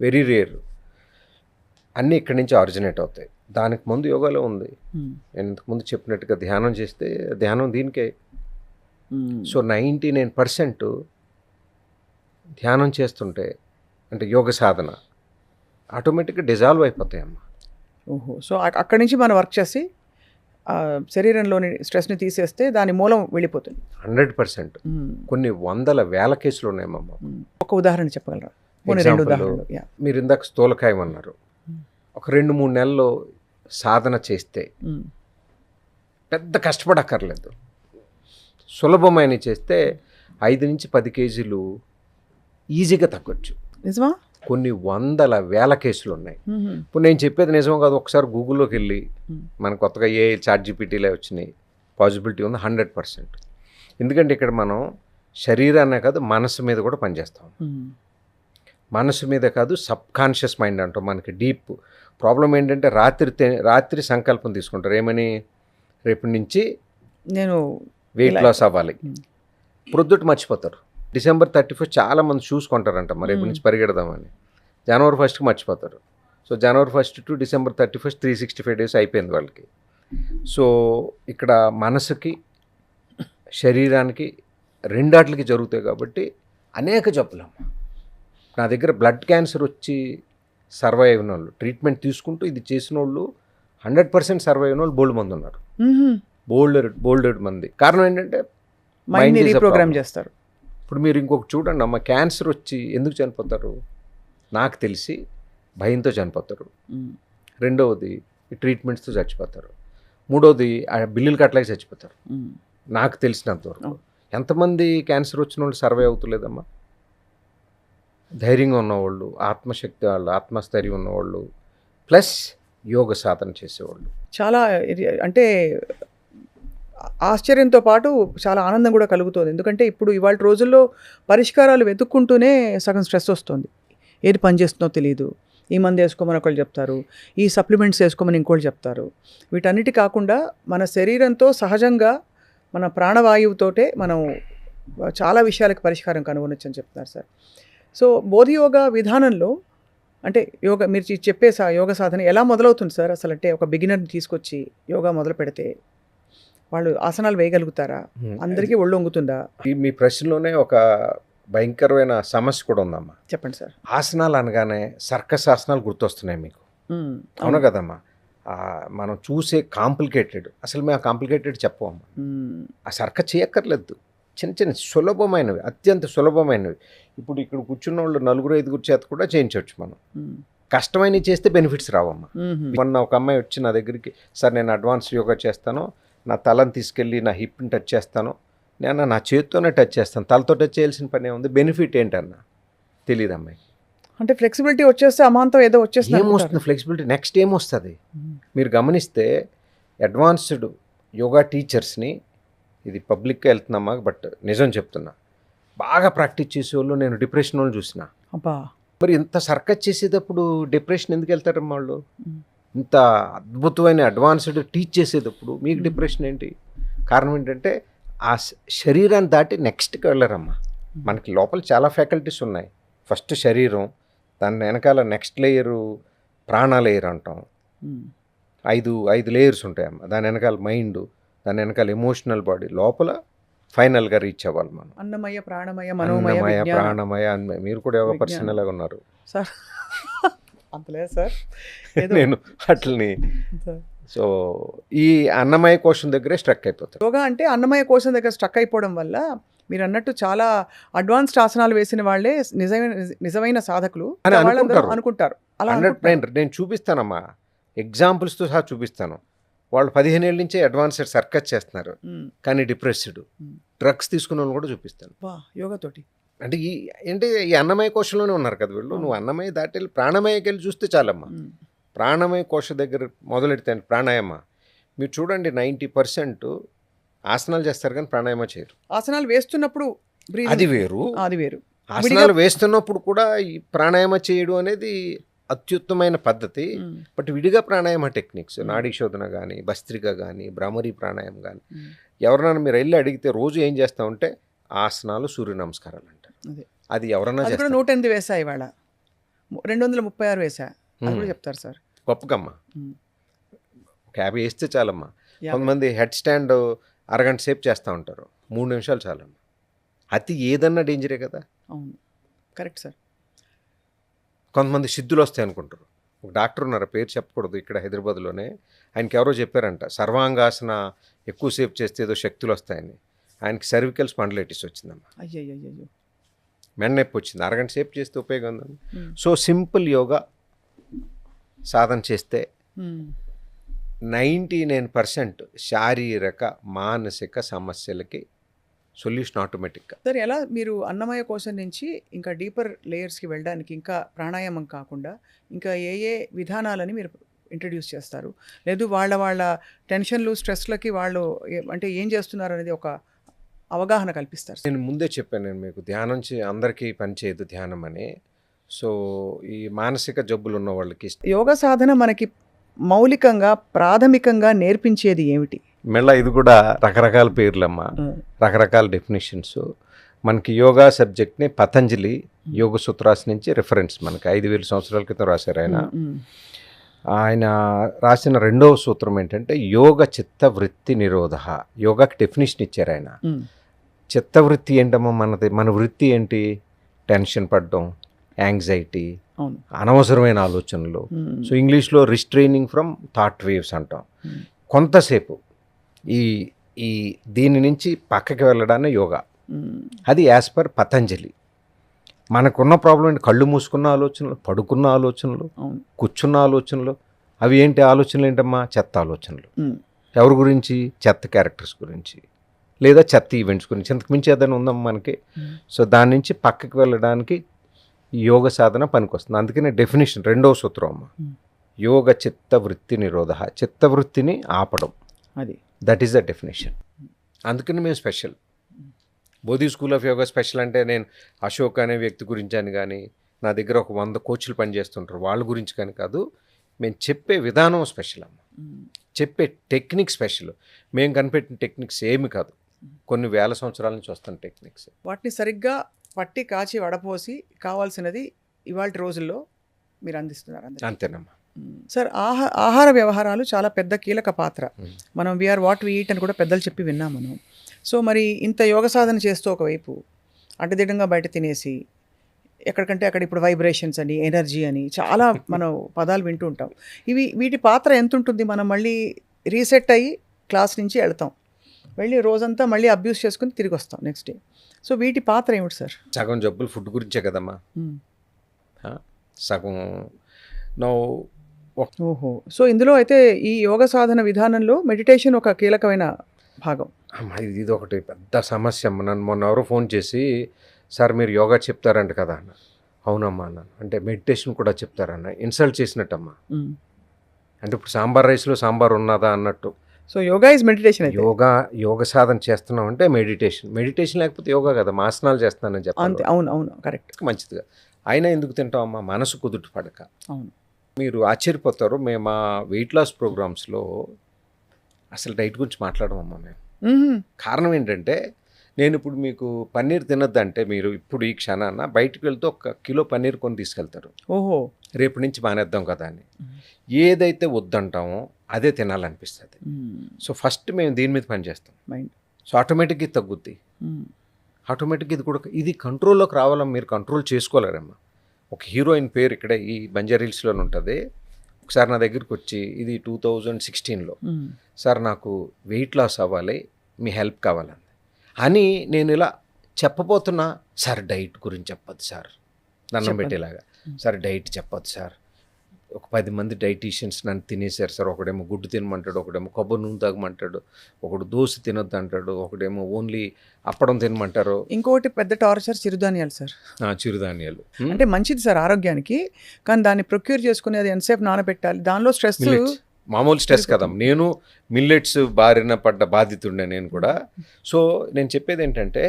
Very rare. అన్నీ ఇక్కడి నుంచి ఆరిజినేట్ అవుతాయి. దానికి ముందు యోగాలో ఉంది. నేను ఇంతకుముందు చెప్పినట్టుగా ధ్యానం చేస్తే ధ్యానం దీనికే. సో 99% ధ్యానం చేస్తుంటే అంటే యోగ సాధన ఆటోమేటిక్గా డిజాల్వ్ అయిపోతాయమ్మా. ఓహో! సో అక్కడి నుంచి మనం వర్క్ చేసి శరీరంలోని స్ట్రెస్ని తీసేస్తే దాని మూలం వెళ్ళిపోతుంది. 100%. కొన్ని వందల వేల కేసులు ఉన్నాయమ్మా. ఒక ఉదాహరణ చెప్పగలరా? పోనీ 2 ఉదాహరణలు. మీరు ఇందాక స్థూలకాయం అన్నారు. ఒక 2-3 నెలల్లో సాధన చేస్తే పెద్ద కష్టపడక్కర్లేదు. సులభమైన చేస్తే 5-10 కేజీలు ఈజీగా తగ్గొచ్చు. నిజమా? కొన్ని వందల వేల కేసులు ఉన్నాయి. ఇప్పుడు నేను చెప్పేది నిజం కాదు. ఒకసారి గూగుల్లోకి వెళ్ళి మన కొత్తగా ChatGPTలే వచ్చినాయి. పాసిబిలిటీ ఉంది 100%. ఎందుకంటే ఇక్కడ మనం శరీరాన్నే కాదు మనసు మీద కూడా పనిచేస్తాం. మనసు మీద కాదు సబ్ కాన్షియస్ మైండ్ అంటాం. మనకి డీప్ ప్రాబ్లం ఏంటంటే రాత్రి సంకల్పం తీసుకుంటారు. ఏమని? రేపటి నుంచి నేను వెయిట్ లాస్ అవ్వాలి. ప్రొద్దుట మర్చిపోతారు. December 31 చాలామంది షూస్ కొంటారంట, మరి రేపటి నుంచి పరిగెడదామని. January 1కి మర్చిపోతారు. So January 1 to December 31 365 days అయిపోయింది వాళ్ళకి. సో ఇక్కడ మనసుకి శరీరానికి రెండాట్లకి జరుగుతాయి కాబట్టి అనేక జబ్బులమ్మ. నా దగ్గర బ్లడ్ క్యాన్సర్ వచ్చి సర్వైవ్ అయిన వాళ్ళు, ట్రీట్మెంట్ తీసుకుంటూ ఇది చేసిన వాళ్ళు 100% సర్వైవ్ అయిన వాళ్ళు బోల్డ్ మంది ఉన్నారు. బోల్డెడ్ మంది. కారణం ఏంటంటే మైండ్ని రీప్రోగ్రామ్ చేస్తారు. ఇప్పుడు మీరు ఇంకొక చూడండి అమ్మ, క్యాన్సర్ వచ్చి ఎందుకు చనిపోతారు? నాకు తెలిసి భయంతో చనిపోతారు. రెండవది ట్రీట్మెంట్స్తో చచ్చిపోతారు. మూడవది బిల్లులు కట్టలేక చచ్చిపోతారు. నాకు తెలిసినంతవరకు ఎంతమంది క్యాన్సర్ వచ్చిన వాళ్ళు సర్వే అవుతులేదమ్మా? ధైర్యంగా ఉన్నవాళ్ళు, ఆత్మశక్తి వాళ్ళు, ఆత్మస్థైర్యం ఉన్నవాళ్ళు, ప్లస్ యోగ సాధన చేసేవాళ్ళు. చాలా అంటే ఆశ్చర్యంతో పాటు చాలా ఆనందం కూడా కలుగుతుంది. ఎందుకంటే ఇప్పుడు ఇవాళ రోజుల్లో పరిష్కారాలు వెతుక్కుంటూనే సగం స్ట్రెస్ వస్తుంది. ఏది పనిచేస్తుందో తెలియదు. ఈ మందు వేసుకోమని ఒకళ్ళు చెప్తారు, ఈ సప్లిమెంట్స్ వేసుకోమని ఇంకోళ్ళు చెప్తారు. వీటన్నిటి కాకుండా మన శరీరంతో సహజంగా మన ప్రాణవాయువుతోటే మనం చాలా విషయాలకు పరిష్కారం కనుగొనొచ్చని చెప్తున్నారు సార్. సో బోధి యోగా విధానంలో అంటే మీరు చెప్పే యోగ సాధన ఎలా మొదలవుతుంది సార్? అసలు అంటే ఒక బిగినర్ని తీసుకొచ్చి యోగా మొదలు పెడితే వాళ్ళు ఆసనాలు వేయగలుగుతారా? అందరికీ ఒళ్ళు వంగుతుందా? మీ ప్రశ్నలోనే ఒక భయంకరమైన సమస్య కూడా ఉందమ్మా. చెప్పండి సార్. ఆసనాలు అనగానే సర్కస్ ఆసనాలు గుర్తొస్తున్నాయి మీకు. అవును కదమ్మా? మనం చూసే కాంప్లికేటెడ్, అసలు మేము ఆ కాంప్లికేటెడ్ చెప్పమమ్మా. ఆ సర్కస్ చేయక్కర్లేదు. చిన్న చిన్న సులభమైనవి, అత్యంత సులభమైనవి. ఇప్పుడు ఇక్కడ కూర్చున్న వాళ్ళు 4-5 చేత కూడా చేయించవచ్చు మనం. కష్టమైనవి చేస్తే బెనిఫిట్స్ రావమ్మా. మొన్న ఒక అమ్మాయి వచ్చి నా దగ్గరికి, సార్ నేను అడ్వాన్స్ యోగా చేస్తాను, నా తలని తీసుకెళ్ళి నా హిప్ని టచ్ చేస్తాను, నేను నా చేతితోనే టచ్ చేస్తాను, తలతో టచ్ చేయాల్సిన పని ఏముంది, బెనిఫిట్ ఏంటన్నా తెలియదు అమ్మాయి. అంటే ఫ్లెక్సిబిలిటీ వచ్చేస్తే అమాంతం ఏదో వచ్చేస్తే ఏమొస్తుంది ఫ్లెక్సిబిలిటీ? నెక్స్ట్ ఏమొస్తుంది? మీరు గమనిస్తే అడ్వాన్స్డ్ యోగా టీచర్స్ని, ఇది పబ్లిక్గా వెళ్తున్నామా బట్ నిజం చెప్తున్నా, బాగా ప్రాక్టీస్ చేసేవాళ్ళు నేను డిప్రెషన్ వాళ్ళు చూసిన. మరి ఇంత సర్కస్ చేసేటప్పుడు డిప్రెషన్ ఎందుకు వెళ్తారమ్మా వాళ్ళు? ఇంత అద్భుతమైన అడ్వాన్స్డ్ టీచ్ చేసేటప్పుడు మీకు డిప్రెషన్ ఏంటి? కారణం ఏంటంటే ఆ శరీరాన్ని దాటి నెక్స్ట్కి వెళ్ళరమ్మా. మనకి లోపల చాలా ఫ్యాకల్టీస్ ఉన్నాయి. ఫస్ట్ శరీరం, దాని వెనకాల నెక్స్ట్ లేయరు ప్రాణ లేయర్ అంటాం. 5 లేయర్స్ ఉంటాయమ్మా. దాని వెనకాల మైండ్, దాని వెనకాల ఎమోషనల్ బాడీ, లోపల ఫైనల్గా రీచ్ అవ్వాలి మనం. అన్నమయ ప్రాణమయ ప్రాణమయ. మీరు కూడా యోగా పర్సన్ లాగా ఉన్నారు సార్. అంతలేదు సార్, నేను అట్లని. సో ఈ అన్నమయ కోశం దగ్గరే స్ట్రక్ అయిపోతారు. యోగా అంటే అన్నమయ కోశం దగ్గర స్ట్రక్ అయిపోవడం వల్ల మీరు అన్నట్టు చాలా అడ్వాన్స్డ్ ఆసనాలు వేసిన వాళ్ళే నిజమైన సాధకులు అనుకుంటారు. అలా నేను చూపిస్తానమ్మా, ఎగ్జాంపుల్స్తో సహా చూపిస్తాను. వాళ్ళు 15 ఏళ్ళ నుంచే అడ్వాన్స్డ్ సర్కస్ చేస్తున్నారు, కానీ డిప్రెస్డ్, డ్రగ్స్ తీసుకున్న వాళ్ళు కూడా చూపిస్తాను యోగాతోటి. అంటే ఈ అన్నమయ కోశంలోనే ఉన్నారు కదా వీళ్ళు. నువ్వు అన్నమయ దాటి ప్రాణమయకి వెళ్ళి చూస్తే చాలమ్మా. ప్రాణమయ కోశ దగ్గర మొదలెడితే ప్రాణాయామ మీరు చూడండి, 90% ఆసనాలు చేస్తారు కానీ ప్రాణాయామ చేయరు. ఆసనాలు వేస్తున్నప్పుడు అది వేరు. ఆసనాలు వేస్తున్నప్పుడు కూడా ఈ ప్రాణాయామ చేయడం అనేది అత్యుత్తమైన పద్ధతి. బట్ విడిగా ప్రాణాయామ టెక్నిక్స్, నాడీ శోధన కానీ, భస్త్రిక కానీ, భ్రామరీ ప్రాణాయామం కానీ, ఎవరైనా మీరు వెళ్ళి అడిగితే రోజు ఏం చేస్తామంటే ఆసనాలు, సూర్య నమస్కారాలు అంటారు. అది ఎవరన్నా 108 వేసా, ఇవాళ 236 వేసా. అది కూడా చెప్తారు సార్. గొప్పగమ్మా. ఉమ్. ఒక 50 వేస్తే చాలమ్మా. 50. కొంతమంది హెడ్ స్టాండ్ అరగంట సేపు చేస్తూ ఉంటారు, 3 నిమిషాలు చాలమ్మా. అతి ఏదన్నా డేంజరే కదా. అవును, కరెక్ట్ సార్. కొంతమంది సిద్ధులు వస్తాయి అనుకుంటారు. ఒక డాక్టర్ ఉన్నారు, పేరు చెప్పకూడదు, ఇక్కడ హైదరాబాద్లోనే. ఆయనకి ఎవరో చెప్పారంట సర్వాంగాసన ఎక్కువసేపు చేస్తే ఏదో శక్తులు వస్తాయని. ఆయనకి సర్వికల్ స్పాండిలైటిస్ వచ్చిందమ్మా, అయ్యయ్యో. మెడ నొప్పి వచ్చింది. అరగంట సేపు చేస్తే ఉపయోగం ఉందండి. సో సింపుల్ యోగా సాధన చేస్తే 99% శారీరక మానసిక సమస్యలకి సొల్యూషన్ ఆటోమేటిక్గా. సార్, ఎలా మీరు అన్నమయ కోశం నుంచి ఇంకా డీపర్ లేయర్స్కి వెళ్ళడానికి ఇంకా ప్రాణాయామం కాకుండా ఇంకా ఏ ఏ విధానాలని మీరు ఇంట్రడ్యూస్ చేస్తారు? లేదు వాళ్ళ టెన్షన్లు స్ట్రెస్లకి వాళ్ళు అంటే ఏం చేస్తున్నారు అనేది ఒక అవగాహన కల్పిస్తారు సార్? నేను ముందే చెప్పాను, నేను మీకు ధ్యానం అందరికీ పనిచేయదు ధ్యానం అని. సో ఈ మానసిక జబ్బులు ఉన్న వాళ్ళకి యోగా సాధన మనకి మౌలికంగా ప్రాథమికంగా నేర్పించేది ఏమిటి? మళ్ళీ ఇది కూడా రకరకాల పేర్లమ్మా, రకరకాల డెఫినేషన్స్. మనకి యోగా సబ్జెక్ట్ని పతంజలి యోగ సూత్రాస్ నుంచి రిఫరెన్స్ మనకి 5000 సంవత్సరాల క్రితం రాశారు ఆయన. ఆయన రాసిన రెండవ సూత్రం ఏంటంటే యోగ చిత్తవృత్తి నిరోధ. యోగాకి డెఫినేషన్ ఇచ్చారు ఆయన. చిత్తవృత్తి ఏంటమ్మా? మన వృత్తి ఏంటి? టెన్షన్ పడడం, యాంగ్జైటీ, అనవసరమైన ఆలోచనలు. సో ఇంగ్లీష్లో రిస్ట్రైనింగ్ ఫ్రమ్ థాట్ వేవ్స్ అంటాం. కొంతసేపు ఈ దీని నుంచి పక్కకి వెళ్ళడాన్ని యోగా. అది యాజ్ పర్ పతంజలి. మనకున్న ప్రాబ్లం ఏంటి? కళ్ళు మూసుకున్న ఆలోచనలు, పడుకున్న ఆలోచనలు, కూర్చున్న ఆలోచనలు. అవి ఏంటి ఆలోచనలు? ఏంటమ్మా? చెత్త ఆలోచనలు. ఎవరి గురించి? చెత్త క్యారెక్టర్స్ గురించి, లేదా చెత్త ఈవెంట్స్ గురించి. ఇంతకు మించి ఏదైనా ఉందమ్మా మనకి? సో దాని నుంచి పక్కకి వెళ్ళడానికి యోగ సాధన పనికొస్తుంది. అందుకనే డెఫినేషన్ రెండవ సూత్రం అమ్మ, యోగ చిత్తవృత్తి నిరోధ. చిత్తవృత్తిని ఆపడం, అది దట్ ఈస్ ద డెఫినేషన్. అందుకని మేము special. Bodhi school of yoga special అంటే నేను అశోక్ అనే వ్యక్తి గురించి అని కానీ, నా దగ్గర ఒక 100 కోచ్లు పనిచేస్తుంటారు వాళ్ళ గురించి కానీ కాదు. మేము చెప్పే విధానం స్పెషల్ అమ్మ, చెప్పే టెక్నిక్ స్పెషల్. మేము కనిపెట్టిన టెక్నిక్స్ ఏమి కాదు, కొన్ని వేల సంవత్సరాల నుంచి వస్తున్న టెక్నిక్స్. వాటిని సరిగ్గా పట్టి కాచి వడపోసి కావాల్సినది ఇవాళ రోజుల్లో మీరు అందిస్తున్నారు. అంతేనమ్మా సార్. ఆహార వ్యవహారాలు చాలా పెద్ద కీలక పాత్ర. మనం వీఆర్ వాట్ వి ఈట్ అని కూడా పెద్దలు చెప్పి విన్నాం మనం. సో మరి ఇంత యోగ సాధన చేస్తూ ఒకవైపు అడ్డదిడ్డంగా బయట తినేసి ఎక్కడికంటే అక్కడ ఇప్పుడు వైబ్రేషన్స్ అని, ఎనర్జీ అని చాలా మనం పదాలు వింటూ ఉంటాం. వీటి పాత్ర ఎంత ఉంటుంది? మనం మళ్ళీ రీసెట్ అయ్యి క్లాస్ నుంచి వెళ్తాం, వెళ్ళి రోజంతా మళ్ళీ అబ్యూస్ చేసుకుని తిరిగి వస్తాం నెక్స్ట్ డే. సో వీటి పాత్ర ఏమిటి సార్? సగం జబ్బులు ఫుడ్ గురించే కదమ్మా. సగం ఓహో. సో ఇందులో అయితే ఈ యోగ సాధన విధానంలో మెడిటేషన్ ఒక కీలకమైన భాగం. ఇది ఒకటి పెద్ద సమస్య. నన్ను మొన్న ఎవరో ఫోన్ చేసి, సార్ మీరు యోగా చెప్తారంట కదా అన్న. అవునమ్మా అన్నాను. అంటే మెడిటేషన్ కూడా చెప్తారన్న. ఇన్సల్ట్ చేసినట్టమ్మా. అంటే ఇప్పుడు సాంబార్ రైస్లో సాంబార్ ఉన్నదా అన్నట్టు. So yoga is meditation. యోగ సాధన చేస్తున్నాం అంటే మెడిటేషన్ లేకపోతే యోగా కదా. ఆసనాలు చేస్తున్నానని చెప్పాలి. అవును కరెక్ట్, మంచిదిగా. అయినా ఎందుకు తింటామమ్మా? మనసు కుదుట పడక. అవును. మీరు ఆశ్చర్యపోతారు, మేము మా వెయిట్ లాస్ ప్రోగ్రామ్స్లో అసలు డైట్ గురించి మాట్లాడమమ్మా మేము. కారణం ఏంటంటే, నేను ఇప్పుడు మీకు పన్నీర్ తినొద్దంటే మీరు ఇప్పుడు ఈ క్షణాన బయటకు వెళ్తే 1 కిలో పన్నీర్ కొని తీసుకెళ్తారు. ఓహో, రేపు నుంచి మానేద్దాం కదా అని. ఏదైతే వద్దంటామో అదే తినాలనిపిస్తుంది. సో ఫస్ట్ మేము దీని మీద పనిచేస్తాం. సో ఆటోమేటిక్గా ఇది తగ్గుద్ది. ఆటోమేటిక్గా ఇది కంట్రోల్లోకి రావాలని మీరు కంట్రోల్ చేసుకోలేరమ్మా. ఒక హీరోయిన్ పేరు ఇక్కడ ఈ బంజారీల్స్లోనే ఉంటుంది. ఒకసారి నా దగ్గరికి వచ్చి, ఇది 2016లో, సార్ నాకు వెయిట్ లాస్ అవ్వాలి, మీ హెల్ప్ కావాలండి అని నేను ఇలా చెప్పబోతున్నా. సార్ డైట్ గురించి చెప్పొద్దు సార్, దండం పెట్టేలాగా. సార్ డైట్ చెప్పొద్దు సార్. ఒక 10 మంది డైటీషియన్స్ నన్ను తినేశారు సార్. ఒకడేమో గుడ్డు తినమంటాడు, ఒకడేమో కొబ్బరి నూనె తాగమంటాడు, ఒకడు దోశ తినొద్దు అంటాడు, ఒకడేమో ఓన్లీ అప్పడం తినమంటారు. ఇంకోటి పెద్ద టార్చర్ చిరుధాన్యాలు సార్. చిరుధాన్యాలు అంటే మంచిది సార్ ఆరోగ్యానికి, కానీ దాన్ని ప్రొక్యూర్ చేసుకుని అది ఎంతసేపు నానబెట్టాలి, దానిలో స్ట్రెస్. మామూలు స్ట్రెస్ కదా. నేను మిల్లెట్స్ బారిన పడ్డ బాధితుండే నేను కూడా. సో నేను చెప్పేది ఏంటంటే,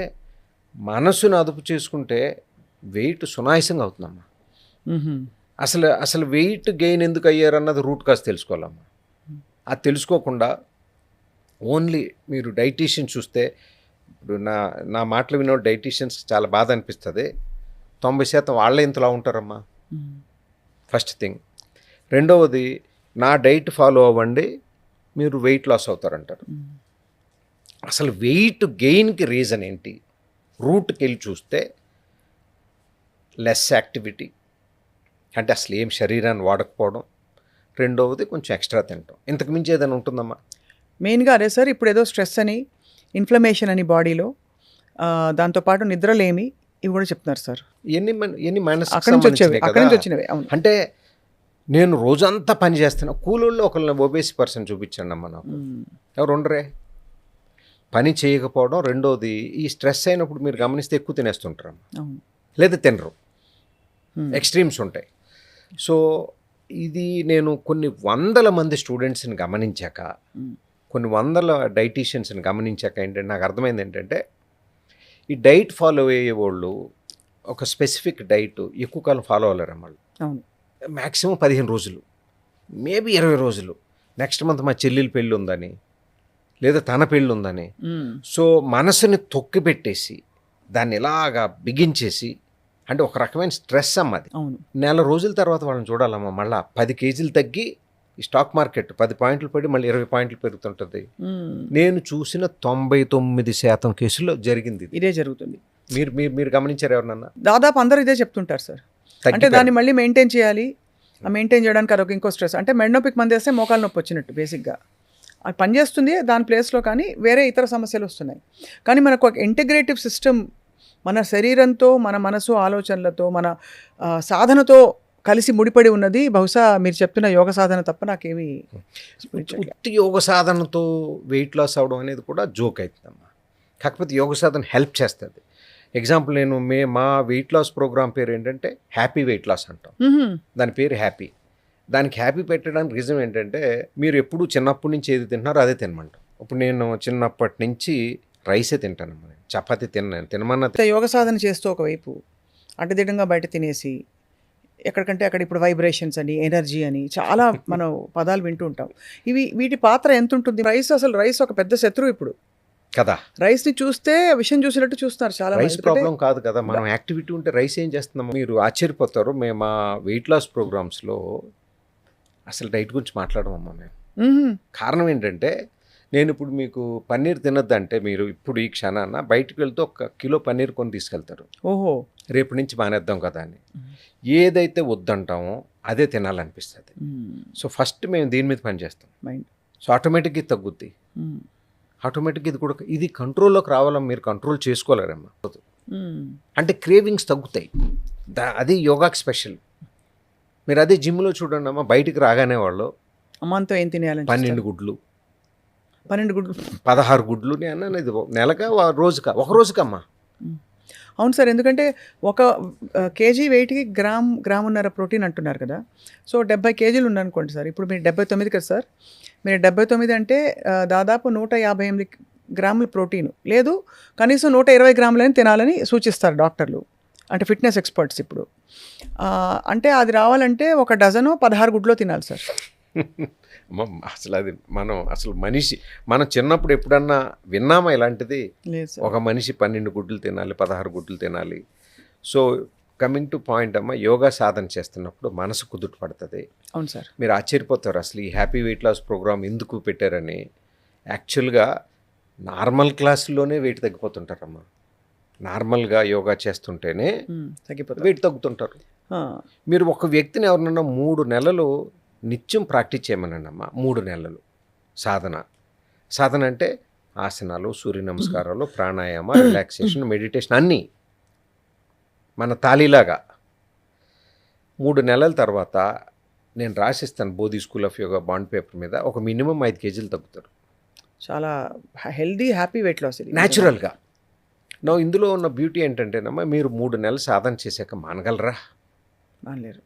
మనసును అదుపు చేసుకుంటే వెయిట్ సునాయాసంగా అవుతుందమ్మా. అసలు వెయిట్ గెయిన్ ఎందుకు అయ్యారన్నది రూట్ కాజ్ తెలుసుకోవాలమ్మా. అది తెలుసుకోకుండా ఓన్లీ మీరు డైటీషియన్ చూస్తే, ఇప్పుడు నా మాటలు విన్న డైటీషియన్స్ చాలా బాధ అనిపిస్తుంది. 90% వాళ్ళే ఇంతలా ఉంటారమ్మా. First thing. రెండవది నా డైట్ ఫాలో అవ్వండి మీరు వెయిట్ లాస్ అవుతారంటారు. అసలు వెయిట్ గెయిన్కి రీజన్ ఏంటి? రూట్కి వెళ్ళి చూస్తే లెస్ యాక్టివిటీ, అంటే అసలు ఏం శరీరాన్ని వాడకపోవడం, రెండవది కొంచెం ఎక్స్ట్రా తినటం. ఇంతకు మించి ఏదైనా ఉంటుందమ్మా? మెయిన్గా అదే సార్. ఇప్పుడు ఏదో స్ట్రెస్ అని, ఇన్ఫ్లమేషన్ అని బాడీలో, దాంతోపాటు నిద్రలేమి, ఇవి కూడా చెప్తున్నారు సార్. ఎన్ని మైనస్ అక్కడి నుంచి వచ్చేవి, అక్కడి నుంచి వచ్చినవి. అవును. అంటే నేను రోజంతా పని చేస్తున్నా, కూలోళ్ళు ఒకళ్ళని ఒబేసి పర్సన్ చూపించండి అమ్మా నాకు. ఎవరు ఉండరే? పని చేయకపోవడం. రెండోది ఈ స్ట్రెస్ అయినప్పుడు మీరు గమనిస్తే ఎక్కువ తినేస్తుంటారు, లేదా తినరు, ఎక్స్ట్రీమ్స్ ఉంటాయి. సో ఇది నేను కొన్ని వందల మంది స్టూడెంట్స్ని గమనించాక, కొన్ని వందల డైటీషియన్స్ని గమనించాక ఏంటంటే నాకు అర్థమైంది ఏంటంటే, ఈ డైట్ ఫాలో అయ్యే వాళ్ళు ఒక స్పెసిఫిక్ డైట్ ఎక్కువ కాలం ఫాలో అవ్వలేరు వాళ్ళు. మ్యాక్సిమం 15 రోజులు, మేబీ 20 రోజులు. నెక్స్ట్ మంత్ మా చెల్లెలు పెళ్ళి ఉందని, లేదా తన పెళ్ళి ఉందని, సో మనసుని తొక్కిపెట్టేసి దాన్ని ఇలాగా బిగించేసి, అంటే ఒక రకమైన స్ట్రెస్ అమ్మ అది. నెల రోజుల తర్వాత వాళ్ళని చూడాలమ్మా, మళ్ళీ 10 కేజీలు తగ్గి ఈ స్టాక్ మార్కెట్ 10 పాయింట్లు పడి మళ్ళీ 20 పాయింట్లు పెరుగుతుంటుంది. నేను చూసిన 99% కేసుల్లో జరిగింది ఇదే జరుగుతుంది. మీరు గమనించారు ఎవరన్నా? దాదాపు అందరూ ఇదే చెప్తుంటారు సార్. అంటే దాన్ని మళ్ళీ మెయింటైన్ చేయాలి. ఆ మెయింటైన్ చేయడానికి అదొక ఇంకో స్ట్రెస్. అంటే మెడ నొప్పికి మంది వేస్తే మోకాలు నొప్పి వచ్చినట్టు బేసిక్గా అది పనిచేస్తుంది దాని ప్లేస్లో, కానీ వేరే ఇతర సమస్యలు వస్తున్నాయి. కానీ మనకు ఒక ఇంటిగ్రేటివ్ సిస్టమ్ మన శరీరంతో, మన మనసు, ఆలోచనలతో, మన సాధనతో కలిసి ముడిపడి ఉన్నది. బహుశా మీరు చెప్తున్న యోగ సాధన తప్ప నాకేమీ. యోగ సాధనతో వెయిట్ లాస్ అవడం అనేది కూడా జోక్ అవుతుందమ్మా. కాకపోతే యోగ సాధన హెల్ప్ చేస్తుంది. ఎగ్జాంపుల్ నేను మా వెయిట్ లాస్ ప్రోగ్రామ్ పేరు ఏంటంటే హ్యాపీ వెయిట్ లాస్ అంటాం. దాని పేరు హ్యాపీ. దానికి హ్యాపీ పెట్టడానికి రీజన్ ఏంటంటే, మీరు ఎప్పుడు చిన్నప్పటి నుంచి ఏది తింటున్నారో అదే తినమంటాం. ఇప్పుడు నేను చిన్నప్పటి నుంచి రైసే తింటానమ్మా, చపాతీ తినమన్నా. యోగ సాధన చేస్తూ ఒకవైపు అడ్డదిడ్డంగా బయట తినేసి ఎక్కడికంటే అక్కడ ఇప్పుడు వైబ్రేషన్స్ అని, ఎనర్జీ అని చాలా మనం పదాలు వింటూ ఉంటాం. వీటి పాత్ర ఎంత ఉంటుంది? రైస్ ఒక పెద్ద శత్రువు ఇప్పుడు కదా. రైస్ని చూస్తే విషయం చూసినట్టు చూస్తున్నారు చాలా. రైస్ ప్రాబ్లం కాదు కదా, మనం యాక్టివిటీ ఉంటే రైస్ ఏం చేస్తున్నాం? మీరు ఆశ్చర్యపోతారు, మేము మా వెయిట్ లాస్ ప్రోగ్రామ్స్లో అసలు డైట్ గురించి మాట్లాడమమ్మా మేము. కారణం ఏంటంటే, నేను ఇప్పుడు మీకు పన్నీర్ తినొద్దంటే మీరు ఇప్పుడు ఈ క్షణాన బయటకు వెళ్తే 1 కిలో పన్నీర్ కొని తీసుకెళ్తారు. ఓహో, రేపు నుంచి మానేద్దాం కదా అని. ఏదైతే వద్దంటామో అదే తినాలనిపిస్తుంది. సో ఫస్ట్ మేము దీని మీద పని చేస్తాం. సో ఆటోమేటిక్గా తగ్గుద్ది. ఆటోమేటిక్గా ఇది కూడా, ఇది కంట్రోల్లోకి రావాలని మీరు కంట్రోల్ చేసుకోలేరమ్మా. అంటే క్రేవింగ్స్ తగ్గుతాయి. అది యోగాకి స్పెషల్. మీరు అదే జిమ్లో చూడండి అమ్మా, బయటికి రాగానే వాళ్ళు అమ్మంతో ఏం తినేయాలి? 12 గుడ్లు 16 గుడ్లు అన్నాను. ఇది నెలగా ఒక రోజుకమ్మా. అవును సార్, ఎందుకంటే ఒక కేజీ వెయిట్కి గ్రామున్నర ప్రోటీన్ అంటున్నారు కదా. సో 70 కేజీలు ఉందనుకోండి సార్. ఇప్పుడు మీరు 79 కదా సార్. మీరు 79 అంటే దాదాపు 158 గ్రాముల ప్రోటీన్ లేదు, కనీసం 120 గ్రాములని తినాలని సూచిస్తారు డాక్టర్లు, అంటే ఫిట్నెస్ ఎక్స్పర్ట్స్. ఇప్పుడు అంటే అది రావాలంటే ఒక డజను 16 గుడ్లో తినాలి సార్. అసలు అది మనం చిన్నప్పుడు ఎప్పుడన్నా విన్నామా ఇలాంటిది? ఒక మనిషి 12 గుడ్లు తినాలి, 16 గుడ్లు తినాలి. సో కమింగ్ టు పాయింట్ అమ్మా, యోగా సాధన చేస్తున్నప్పుడు మనసు కుదుట పడుతుంది. అవును సార్. మీరు ఆశ్చర్యపోతారు అసలు ఈ హ్యాపీ వెయిట్ లాస్ ప్రోగ్రామ్ ఎందుకు పెట్టారని. యాక్చువల్గా నార్మల్ క్లాసుల్లోనే వెయిట్ తగ్గిపోతుంటారమ్మా. నార్మల్గా యోగా చేస్తుంటేనే వెయిట్ తగ్గుతుంటారు. మీరు ఒక వ్యక్తిని ఎవరినన్నా 3 నెలలు నిత్యం ప్రాక్టీస్ చేయమనండి అమ్మా. 3 నెలలు సాధన అంటే ఆసనాలు, సూర్య నమస్కారాలు, ప్రాణాయామ, రిలాక్సేషన్, మెడిటేషన్ అన్నీ మన తాళీలాగా. 3 నెలల తర్వాత నేను రాసిస్తాను Bodhi school of yoga bond paper మీద, ఒక మినిమం 5 కేజీలు తగ్గుతారు. చాలా హెల్దీ హ్యాపీ వెయిట్ లాస్ ఇది న్యాచురల్గా. ఇందులో ఉన్న బ్యూటీ ఏంటంటేనమ్మా, మీరు 3 నెలలు సాధన చేశాక మానగలరా? మానలేరు.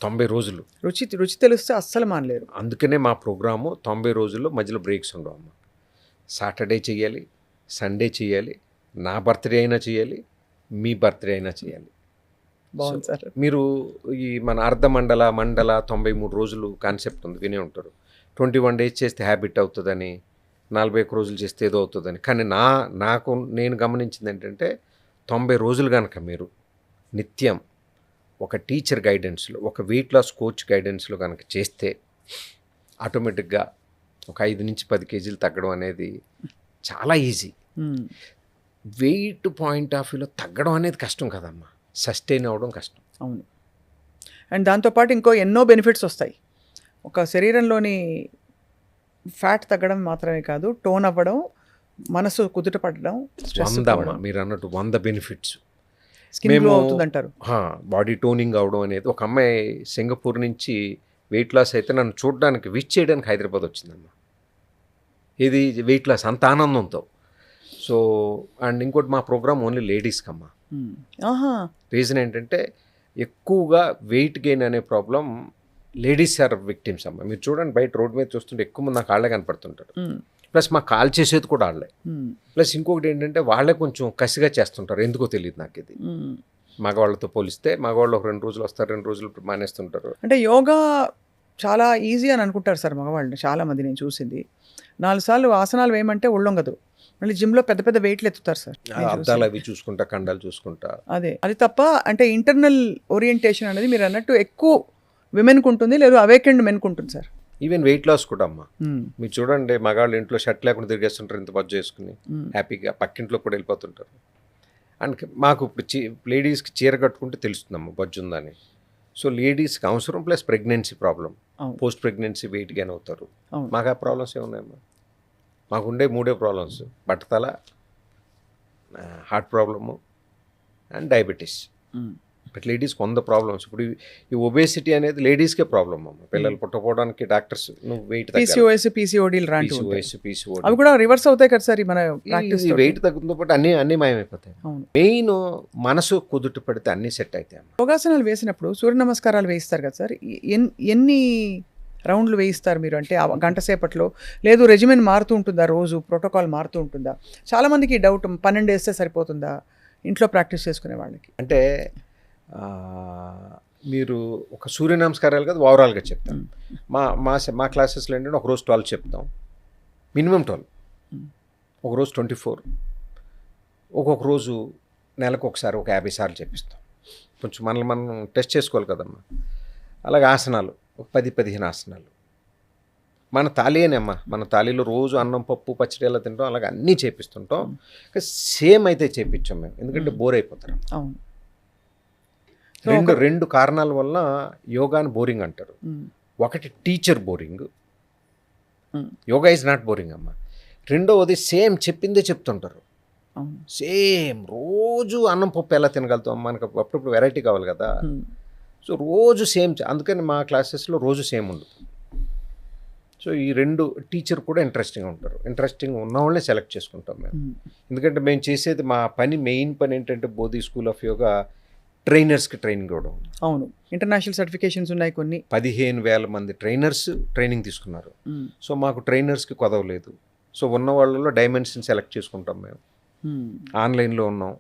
90 రోజులు రుచి తెలిస్తే అస్సలు మానలేరు. అందుకనే మా ప్రోగ్రాము 90 రోజుల్లో మధ్యలో బ్రేక్స్ ఉండవు అమ్మ. సాటర్డే చేయాలి, సండే చేయాలి, నా బర్త్డే అయినా చేయాలి, మీ బర్త్డే అయినా చేయాలి. బాగుంది సార్. మీరు ఈ మన మండల 93 రోజులు కాన్సెప్ట్ ఉంది, వినే ఉంటారు. 21 డేస్ చేస్తే హ్యాబిట్ అవుతుందని, 41 రోజులు చేస్తే ఏదో అవుతుందని. కానీ నేను గమనించింది ఏంటంటే, 90 రోజులు కనుక మీరు నిత్యం ఒక టీచర్ గైడెన్స్లో, ఒక వెయిట్ లాస్ కోచ్ గైడెన్స్లో కనుక చేస్తే ఆటోమేటిక్గా ఒక 5 నుంచి 10 కేజీలు తగ్గడం అనేది చాలా ఈజీ. వెయిట్ పాయింట్ ఆఫ్ వ్యూలో తగ్గడం అనేది కష్టం కదమ్మా, సస్టైన్ అవ్వడం కష్టం. అవును. అండ్ దాంతోపాటు ఇంకో ఎన్నో బెనిఫిట్స్ వస్తాయి. ఒక శరీరంలోని ఫ్యాట్ తగ్గడం మాత్రమే కాదు, టోన్ అవ్వడం, మనసు కుదుట పడడం, 100 అమ్మా, మీరు అన్నట్టు 100 బెనిఫిట్స్. స్కిన్ గ్లో అవుతుందంటారు. బాడీ టోనింగ్ అవడం అనేది. ఒక అమ్మాయి సింగపూర్ నుంచి వెయిట్ లాస్ అయితే నన్ను చూడడానికి విష్ చేయడానికి హైదరాబాద్ వచ్చిందమ్మా. ఇది వెయిట్ లాస్ అంత ఆనందంతో. సో అండ్ ఇంకోటి, మా ప్రోగ్రామ్ ఓన్లీ లేడీస్కి అమ్మా. రీజన్ ఏంటంటే ఎక్కువగా వెయిట్ గెయిన్ అనే ప్రాబ్లం లేడీస్ ఆర్ విక్టిమ్స్ అమ్మా. మీరు చూడండి, బయట రోడ్ మీద చూస్తుంటే ఎక్కువ మంది నాకు వాళ్ళే కనపడుతుంటారు. ప్లస్ మా కాల్ చేసేది కూడా వాళ్ళే. ప్లస్ ఇంకొకటి ఏంటంటే వాళ్ళే కొంచెం కసిగా చేస్తుంటారు, ఎందుకో తెలియదు నాకు ఇది. మగవాళ్ళతో పోలిస్తే మగవాళ్ళు ఒక 2 రోజులు వస్తారు, 2 రోజులు మానేస్తుంటారు. అంటే యోగా చాలా ఈజీ అని అనుకుంటారు సార్ మగవాళ్ళు, చాలామంది నేను చూసింది. 4 సార్లు ఆసనాలు వేయమంటే ఒళ్ళొంగదు, మళ్ళీ జిమ్లో పెద్ద పెద్ద వెయిట్లు ఎత్తుతారు సార్. అద్దాలు అవి చూసుకుంటా, కండాలు చూసుకుంటా. అదే, అది తప్ప అంటే ఇంటర్నల్ ఓరియంటేషన్ అనేది మీరు అన్నట్టు ఎక్కువ విమెన్కి ఉంటుంది, లేదు అవేకెండ్ మెన్కి ఉంటుంది సార్. ఈవెన్ వెయిట్ లాస్ కూడా అమ్మా. మీరు చూడండి, మగాళ్ళు ఇంట్లో షర్ట్ లేకుండా తిరిగేస్తుంటారు, ఇంత బజ్జు చేసుకుని హ్యాపీగా, పక్కింట్లో కూడా వెళ్ళిపోతుంటారు. అండ్ మాకు ఇప్పుడు లేడీస్కి చీర కట్టుకుంటే తెలుస్తుందమ్మా బజ్జు ఉందని. సో లేడీస్కి అవసరం, plus pregnancy problem, post pregnancy weight gain అవుతారు. మాకు ఆ ప్రాబ్లమ్స్ ఏమున్నాయమ్మా? మాకు ఉండే 3 ప్రాబ్లమ్స్: బట్టతల, heart problem and diabetes. But లేడీస్కి 100 ప్రాబ్లమ్స్. ఇప్పుడు ఈ ఒబేసిటీ అనేది లేడీస్కే ప్రాబ్లమ్ అమ్మ. పిల్లలు పుట్టపోవడానికి డాక్టర్స్ నువ్వు వెయిట్ PCOS, PCOD లాంటి PCOD అవి కూడా రివర్స్ అవుతాయి కదా సార్ మన ప్రాక్టీస్. వెయిట్ తగ్గుతుందో పాటు అన్నీ మాయమైపోతాయి. మెయిన్ మనసు కుదుట పడితే అన్నీ సెట్ అవుతాయి. యోగాసనాలు వేసినప్పుడు సూర్య నమస్కారాలు వేయిస్తారు కదా సార్, ఎన్ని రౌండ్లు వేయిస్తారు మీరు? అంటే గంట సేపట్లో, లేదు రెజిమెన్ మారుతూ ఉంటుందా, రోజు ప్రోటోకాల్ మారుతూ ఉంటుందా? చాలామందికి డౌట్, 12 వేస్తే సరిపోతుందా ఇంట్లో ప్రాక్టీస్ చేసుకునే వాళ్ళకి? అంటే మీరు ఒక సూర్య నమస్కారాలు కదా ఓవరాల్గా చెప్తాం. మా క్లాసెస్లో ఏంటంటే ఒకరోజు 12 చెప్తాం, మినిమం 12, ఒకరోజు 24, ఒక్కొక్క రోజు నెలకు ఒకసారి ఒక 50 సార్లు చెప్పిస్తాం. కొంచెం మనల్ని మనం టెస్ట్ చేసుకోవాలి కదమ్మా. అలాగే ఆసనాలు ఒక 10-15 ఆసనాలు. మన తాళీనేమ్మా, మన తాళీలో రోజు అన్నం, పప్పు, పచ్చడి ఎలా తింటాం అలాగే అన్నీ చేపిస్తుంటాం. సేమ్ అయితే చేపించాం మేము, ఎందుకంటే బోర్ అయిపోతారు. అవును. రెండు కారణాల వల్ల యోగాని బోరింగ్ అంటారు. ఒకటి teacher boring, yoga is not boring అమ్మ. రెండవది సేమ్ చెప్పిందే చెప్తుంటారు, సేమ్ రోజు అన్నం పప్పు ఎలా తినగలుగుతాం, మనకు అప్పుడప్పుడు వెరైటీ కావాలి కదా. సో రోజు సేమ్, అందుకని మా క్లాసెస్లో రోజు సేమ్ ఉండదు. సో ఈ 2 టీచర్ కూడా ఇంట్రెస్టింగ్ ఉంటారు. ఇంట్రెస్టింగ్ ఉన్న వాళ్ళే సెలెక్ట్ చేసుకుంటాం మేము. ఎందుకంటే మేము చేసేది, మా మెయిన్ పని ఏంటంటే బోధి స్కూల్ ఆఫ్ యోగా ట్రైనర్స్కి ట్రైనింగ్ ఇవ్వడం. అవును, ఇంటర్నేషనల్ సర్టిఫికేషన్స్ ఉన్నాయి కొన్ని. 15,000 మంది ట్రైనర్స్ ట్రైనింగ్ తీసుకున్నారు. సో మాకు ట్రైనర్స్కి కొదవలేదు. సో ఉన్న వాళ్ళలో డైమెన్షన్ సెలెక్ట్ చేసుకుంటాం మేము. ఆన్లైన్లో ఉన్నాం,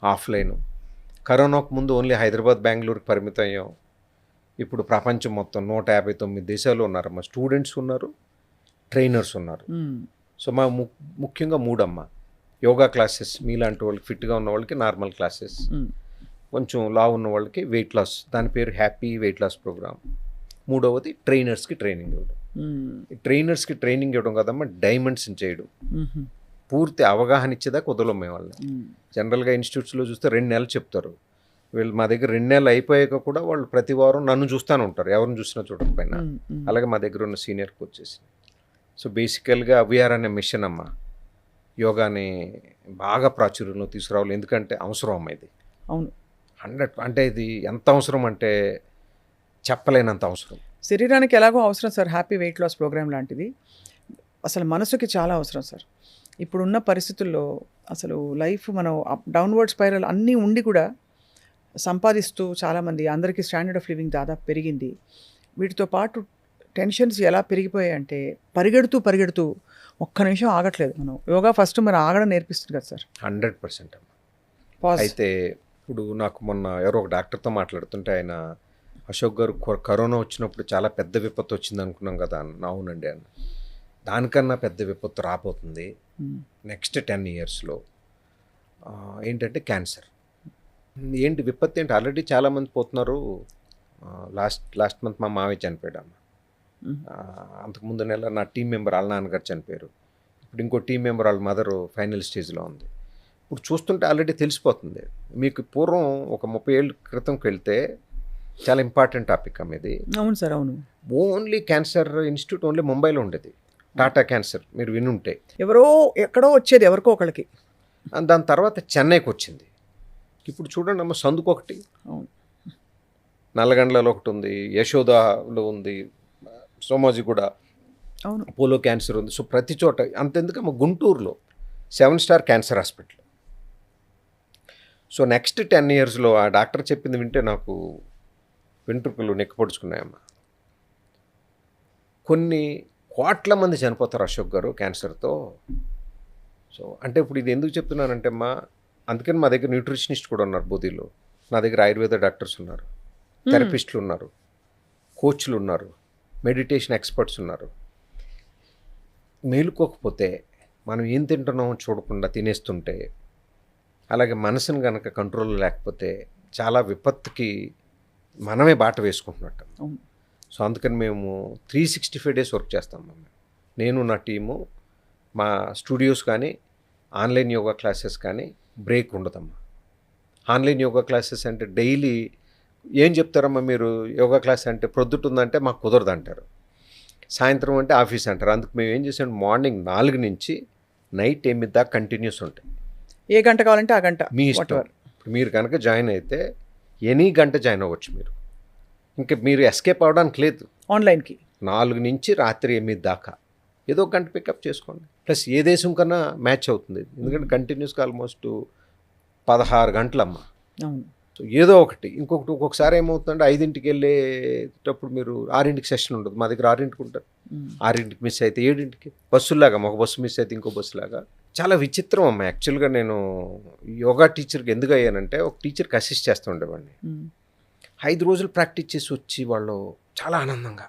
ఆఫ్లైన్. కరోనాకు ముందు ఓన్లీ హైదరాబాద్, బెంగళూరుకి పరిమితం అయ్యాం. ఇప్పుడు ప్రపంచం మొత్తం 159 దేశాలు ఉన్నారు. మా స్టూడెంట్స్ ఉన్నారు, ట్రైనర్స్ ఉన్నారు. సో మా ముఖ్యంగా 3 అమ్మ: యోగా క్లాసెస్ మీలాంటి వాళ్ళకి, ఫిట్గా ఉన్న వాళ్ళకి నార్మల్ క్లాసెస్, కొంచెం లావు ఉన్న వాళ్ళకి వెయిట్ లాస్, దాని పేరు హ్యాపీ వెయిట్ లాస్ ప్రోగ్రామ్. 3వది ట్రైనర్స్కి ట్రైనింగ్ ఇవ్వడం. ట్రైనర్స్కి ట్రైనింగ్ ఇవ్వడం కదమ్మా, డైమెన్షన్ చేయడం, పూర్తి అవగాహన ఇచ్చేదాకా వదలం మేము వాళ్ళని. జనరల్గా ఇన్స్టిట్యూట్స్లో చూస్తే 2 నెలలు చెప్తారు. వీళ్ళు మా దగ్గర 2 నెలలు అయిపోయాక కూడా వాళ్ళు ప్రతి వారం నన్ను చూస్తూనే ఉంటారు, ఎవరిని చూసినా చూడకపోయినా. అలాగే మా దగ్గర ఉన్న సీనియర్ కోచెస్. సో బేసికల్గా వీఆర్ అనే మిషన్ అమ్మ, యోగాని బాగా ప్రాచుర్యంలో తీసుకురావాలి. ఎందుకంటే అవసరం అమ్మ ఇది. అవును, 100. అంటే ఇది ఎంత అవసరం అంటే చెప్పలేనంత అవసరం. శరీరానికి ఎలాగో అవసరం sir happy weight loss program లాంటిది. అసలు మనసుకి చాలా అవసరం సార్. ఇప్పుడున్న పరిస్థితుల్లో అసలు లైఫ్ మనం డౌన్వర్డ్ స్పైరల్ అన్నీ ఉండి కూడా సంపాదిస్తూ చాలామంది, అందరికీ స్టాండర్డ్ ఆఫ్ లివింగ్ దాదాపు పెరిగింది. వీటితో పాటు టెన్షన్స్ ఎలా పెరిగిపోయాయంటే పరిగెడుతూ ఒక్క నిమిషం ఆగట్లేదు. మనం యోగా ఫస్ట్ మరి ఆగడం నేర్పిస్తుంది కదా సార్. 100% అయితే ఇప్పుడు నాకు మొన్న ఎవరో ఒక డాక్టర్తో మాట్లాడుతుంటే, ఆయన అశోక్ గారు కరోనా వచ్చినప్పుడు చాలా పెద్ద విపత్తు వచ్చింది అనుకున్నాం కదా అన్న. అవునండి అన్న, దానికన్నా పెద్ద విపత్తు రాబోతుంది నెక్స్ట్ 10 yearsలో. ఏంటంటే క్యాన్సర్. ఏంటి విపత్తు ఏంటి, ఆల్రెడీ చాలామంది పోతున్నారు. లాస్ట్ మంత్ మా మావయ్య చనిపోయాడు అమ్మ. అంతకుముందు నెల నా టీం మెంబర్ వాళ్ళ నాన్నగారు చనిపోయారు. ఇప్పుడు ఇంకో టీం మెంబర్ వాళ్ళ మదరు ఫైనల్ స్టేజ్లో ఉంది. ఇప్పుడు చూస్తుంటే ఆల్రెడీ తెలిసిపోతుంది. మీకు పూర్వం ఒక 30 ఏళ్ళ క్రితంకి వెళ్తే చాలా ఇంపార్టెంట్ టాపిక్ అమ్మ ఇది. అవును సార్, అవును. ఓన్లీ క్యాన్సర్ ఇన్స్టిట్యూట్ ఓన్లీ ముంబైలో ఉండేది, టాటా క్యాన్సర్, మీరు వినుంటే. ఎవరో ఎక్కడో వచ్చేది ఎవరికో ఒకళ్ళకి. దాని తర్వాత చెన్నైకి వచ్చింది. ఇప్పుడు చూడండి అమ్మ, సందుకు ఒకటి, అవును, నల్లగండ్లలో ఒకటి ఉంది, యశోదాలో ఉంది, సోమాజిగూడ, అవును. అపోలో క్యాన్సర్ ఉంది. సో ప్రతి చోట. అంతెందుకమ్మ, గుంటూరులో 7 star cancer hospital. So next 10 ఇయర్స్లో ఆ డాక్టర్ చెప్పింది వింటే నాకు వెంట్రుకలు నెక్కిపొడుచుకున్నాయమ్మా. కొన్ని కోట్ల మంది చనిపోతారు అశోక్ గారు క్యాన్సర్తో. సో అంటే ఇప్పుడు ఇది ఎందుకు చెప్తున్నానంటే అమ్మా, అందుకని మా దగ్గర న్యూట్రిషనిస్ట్ కూడా ఉన్నారు బోధిలో, నా దగ్గర ఆయుర్వేద డాక్టర్స్ ఉన్నారు, థెరపిస్టులు ఉన్నారు, కోచ్లు ఉన్నారు, మెడిటేషన్ ఎక్స్పర్ట్స్ ఉన్నారు. మేలుకోకపోతే మనం ఏం తింటున్నామో చూడకుండా తినేస్తుంటే, అలాగే మనసును కనుక కంట్రోల్ లేకపోతే చాలా విపత్తుకి మనమే బాట వేసుకుంటున్నట్టు. సో అందుకని మేము 365 డేస్ వర్క్ చేస్తాం. నేను నా టీము, మా స్టూడియోస్ కానీ ఆన్లైన్ యోగా క్లాసెస్ కానీ బ్రేక్ ఉండదమ్మా. ఆన్లైన్ యోగా క్లాసెస్ అంటే డైలీ ఏం చెప్తారమ్మా మీరు, యోగా క్లాస్ అంటే ప్రొద్దుటుందంటే మాకు కుదరదు అంటారు, సాయంత్రం అంటే ఆఫీస్ అంటారు. అందుకు మేము ఏం చేసాం, మార్నింగ్ 4 నుంచి నైట్ 8 దాకా కంటిన్యూస్ ఉంటాయి. ఏ గంట కావాలంటే ఆ గంట మీ ఇష్టం. మీరు కనుక జాయిన్ అయితే ఎనీ గంట జాయిన్ అవ్వచ్చు మీరు. ఇంకా మీరు ఎస్కేప్ అవ్వడానికి లేదు. ఆన్లైన్కి 4 నుంచి రాత్రి 8 దాకా ఏదో ఒక గంట పికప్ చేసుకోండి. ప్లస్ ఏ దేశం కన్నా మ్యాచ్ అవుతుంది, ఎందుకంటే కంటిన్యూస్గా ఆల్మోస్ట్ 16 గంటలమ్మా. అవును. సో ఏదో ఒకటి. ఒక్కొక్కసారి ఏమవుతుందంటే 5ంటికి వెళ్ళేటప్పుడు మీరు 6ంటికి సెషన్ ఉండదు, మా దగ్గర 6ంటికి ఉంటారు. 6ంటికి మిస్ అయితే 7ంటికి బస్సులాగా, ఒక బస్సు మిస్ అయితే ఇంకో బస్సులాగా. చాలా విచిత్రం అమ్మ. యాక్చువల్గా నేను యోగా టీచర్కి ఎందుకు అయ్యానంటే, ఒక టీచర్కి అసిస్ట్ చేస్తూ ఉండేవాడిని. 5 రోజులు ప్రాక్టీస్ చేసి వచ్చి వాళ్ళు చాలా ఆనందంగా,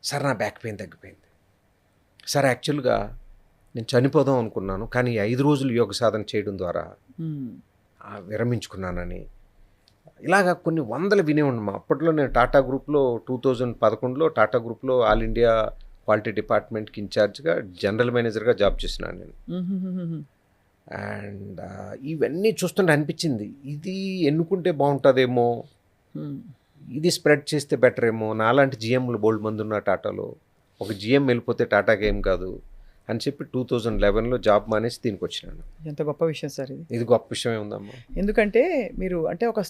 సార్ నా బ్యాక్ పెయిన్ తగ్గిపోయింది, సార్ యాక్చువల్గా నేను చనిపోదాం అనుకున్నాను కానీ 5 రోజులు యోగ సాధన చేయడం ద్వారా విరమించుకున్నానని, ఇలాగా కొన్ని వందలు వినే ఉండమ్మా. అప్పట్లో నేను టాటా గ్రూప్లో 2011లో టాటా గ్రూప్లో ఆల్ ఇండియా క్వాలిటీ డిపార్ట్మెంట్కి ఇన్ఛార్జ్గా జనరల్ మేనేజర్గా జాబ్ చేసినాను నేను. అండ్ ఇవన్నీ చూస్తుంటే అనిపించింది, ఇది ఎన్నుకుంటే బాగుంటుందేమో, ఇది స్ప్రెడ్ చేస్తే బెటర్ ఏమో. నాలాంటి జిఎంలు బోల్డ్ మంది ఉన్న టాటాలో, ఒక జిఎం వెళ్ళిపోతే టాటాకి ఏం కాదు అని చెప్పి 2011లో జాబ్ మానేసి దీనికి వచ్చినాను. ఎంత గొప్ప విషయం సార్ ఇది. ఇది గొప్ప విషయం ఉందమ్మా. ఎందుకంటే మీరు అంటే ఒక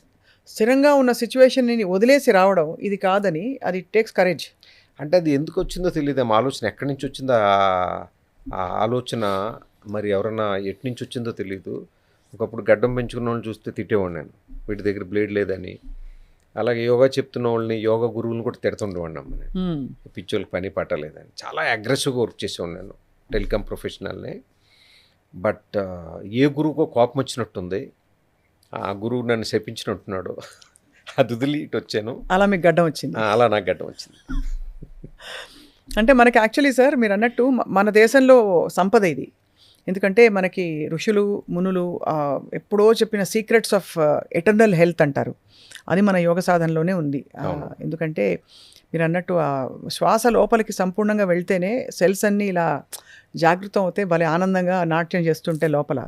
స్థిరంగా ఉన్న సిచ్యువేషన్ని వదిలేసి రావడం ఇది కాదని, అది టేక్స్ కరేజ్. అంటే అది ఎందుకు వచ్చిందో తెలియదు, ఆలోచన ఎక్కడి నుంచి వచ్చిందో ఆ ఆలోచన, మరి ఎవరన్నా ఎటు నుంచి వచ్చిందో తెలియదు. ఒకప్పుడు గడ్డం పెంచుకున్న వాళ్ళని చూస్తే తిట్టేవాడిని నేను, వీటి దగ్గర బ్లేడ్ లేదని. అలాగే యోగా చెప్తున్న వాళ్ళని, యోగా గురువులను కూడా తిడుతుండేవాడిని అమ్మ నేను, పిచ్చోళ్ళకి పని పట్టలేదని. చాలా అగ్రెసివ్గా వర్క్ చేసేవాడిని నేను, టెలికాం ప్రొఫెషనల్ని. బట్ ఏ గురువుకో కోపం వచ్చినట్టుంది, ఆ గురువు నన్ను శపించినట్టున్నాడు, అది వదిలి ఇటు వచ్చాను. అలా మీకు గడ్డం వచ్చింది? అలా నాకు గడ్డం వచ్చింది. అంటే మనకి యాక్చువల్లీ సార్ మీరు అన్నట్టు మన దేశంలో సంపద ఇది. ఎందుకంటే మనకి ఋషులు మునులు ఎప్పుడో చెప్పిన సీక్రెట్స్ ఆఫ్ ఎటర్నల్ హెల్త్ అంటారు, అది మన యోగ సాధనలోనే ఉంది. ఎందుకంటే మీరు అన్నట్టు ఆ శ్వాస లోపలికి సంపూర్ణంగా వెళ్తేనే సెల్స్ అన్నీ ఇలా జాగృతం అవుతాయి, భలే ఆనందంగా నాట్యం చేస్తుంటే లోపల.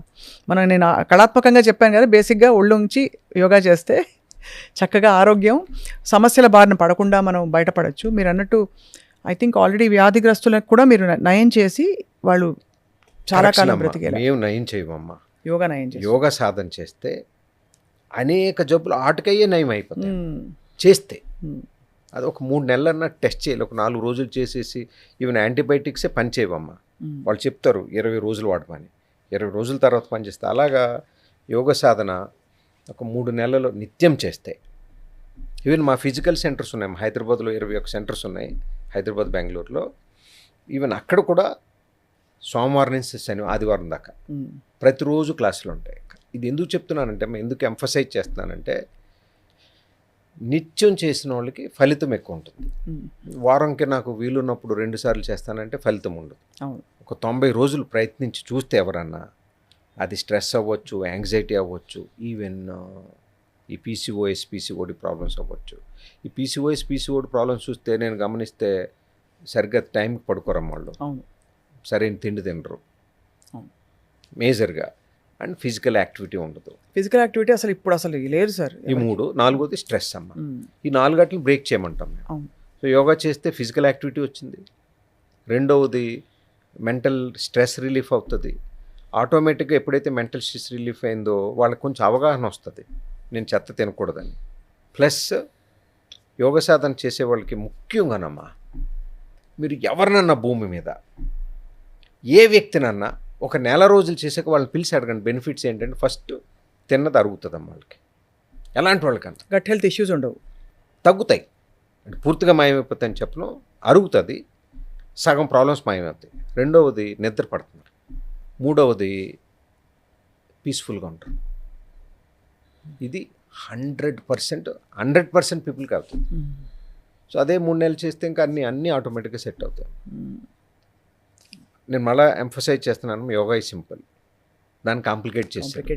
నేను కళాత్మకంగా చెప్పాను కదా, బేసిక్గా ఒళ్ళొంచి యోగా చేస్తే చక్కగా ఆరోగ్యం, సమస్యల బారిన పడకుండా మనం బయటపడవచ్చు. మీరు అన్నట్టు ఐ థింక్ ఆల్రెడీ వ్యాధిగ్రస్తులకు కూడా మీరు నయం చేసి వాళ్ళు చాలా కాలం బ్రతికేలా. మేము నయం చేయమమ్మా, యోగా నయం చేసి, యోగా సాధన చేస్తే అనేక జబ్బులు ఆటకయ్యే నయం అయిపోతాయి చేస్తే. అది ఒక 3 నెలలన్నా టెస్ట్ చేయాలి, ఒక 4 రోజులు చేసేసి ఈవెన్ యాంటీబయాటిక్సే పని చేయవమ్మా. వాళ్ళు చెప్తారు 20 రోజులు వాడమని, 20 రోజుల తర్వాత పనిచేస్తే. అలాగా యోగ సాధన ఒక 3 నెలలు నిత్యం చేస్తే, ఈవెన్ మా ఫిజికల్ సెంటర్స్ ఉన్నాయి, హైదరాబాద్లో 21 సెంటర్స్ ఉన్నాయి, హైదరాబాద్ బెంగళూరులో. ఈవెన్ అక్కడ కూడా సోమవారం నుంచి ఆదివారం దాకా ప్రతిరోజు క్లాసులు ఉంటాయి. ఇది ఎందుకు చెప్తున్నానంటే, ఎందుకు ఎంఫసైజ్ చేస్తున్నానంటే, నిత్యం చేసిన వాళ్ళకి ఫలితం ఎక్కువ ఉంటుంది. వారంకి నాకు వీలున్నప్పుడు 2 సార్లు చేస్తానంటే ఫలితం ఉండదు. ఒక 90 రోజులు ప్రయత్నించి చూస్తే ఎవరన్నా, అది స్ట్రెస్ అవ్వచ్చు, యాంగ్జైటీ అవ్వచ్చు, ఈవెన్ ఈ పీసీఓఎస్ పీసీఓడి ప్రాబ్లమ్స్ అవ్వచ్చు. ఈ పీసీఓఎస్ పీసీఓడి ప్రాబ్లమ్స్ చూస్తే నేను గమనిస్తే సరిగ్గా టైంకి పడుకోరమ్మ వాళ్ళు, అవును. సరైన తిండి తినరు అవును. మేజర్గా, అండ్ ఫిజికల్ యాక్టివిటీ ఉండదు. ఫిజికల్ యాక్టివిటీ అసలు ఇప్పుడు అసలు లేదు సార్. ఈ 3. 4వది స్ట్రెస్ అమ్మ. ఈ 4 గంటలు బ్రేక్ చేయమంటాం మేము. అవును. సో యోగా చేస్తే ఫిజికల్ యాక్టివిటీ వచ్చింది, రెండవది మెంటల్ స్ట్రెస్ రిలీఫ్ అవుతుంది. ఆటోమేటిక్గా ఎప్పుడైతే మెంటల్ స్ట్రెస్ రిలీఫ్ అయిందో వాళ్ళకి కొంచెం అవగాహన వస్తుంది నేను చెత్త తినకూడదని. ప్లస్ యోగ సాధన చేసే వాళ్ళకి ముఖ్యంగానమ్మా, మీరు ఎవరినన్నా భూమి మీద ఏ వ్యక్తినన్నా ఒక నెల రోజులు చేసాక వాళ్ళని పిలిచి అడగండి బెనిఫిట్స్ ఏంటంటే ఫస్ట్ తిన్నది అరుగుతుందమ్మా వాళ్ళకి. ఎలాంటి వాళ్ళకన్నా గట్ హెల్త్ ఇష్యూస్ ఉండవు, తగ్గుతాయి. అంటే పూర్తిగా మాయమైపోతాయని చెప్పను, అరుగుతుంది, సగం ప్రాబ్లమ్స్ మాయమవుతాయి. రెండవది నిద్ర పడుతున్నారు, మూడవది పీస్ఫుల్గా ఉంటారు. ఇది 100% పీపుల్కి అవుతుంది. సో అదే 3 నెలలు చేస్తే ఇంకా అన్నీ ఆటోమేటిక్గా సెట్ అవుతాయి. నేను మళ్ళీ ఎంఫసైజ్ చేస్తున్నాను, యోగా ఈ సింపుల్, దాన్ని కాంప్లికేట్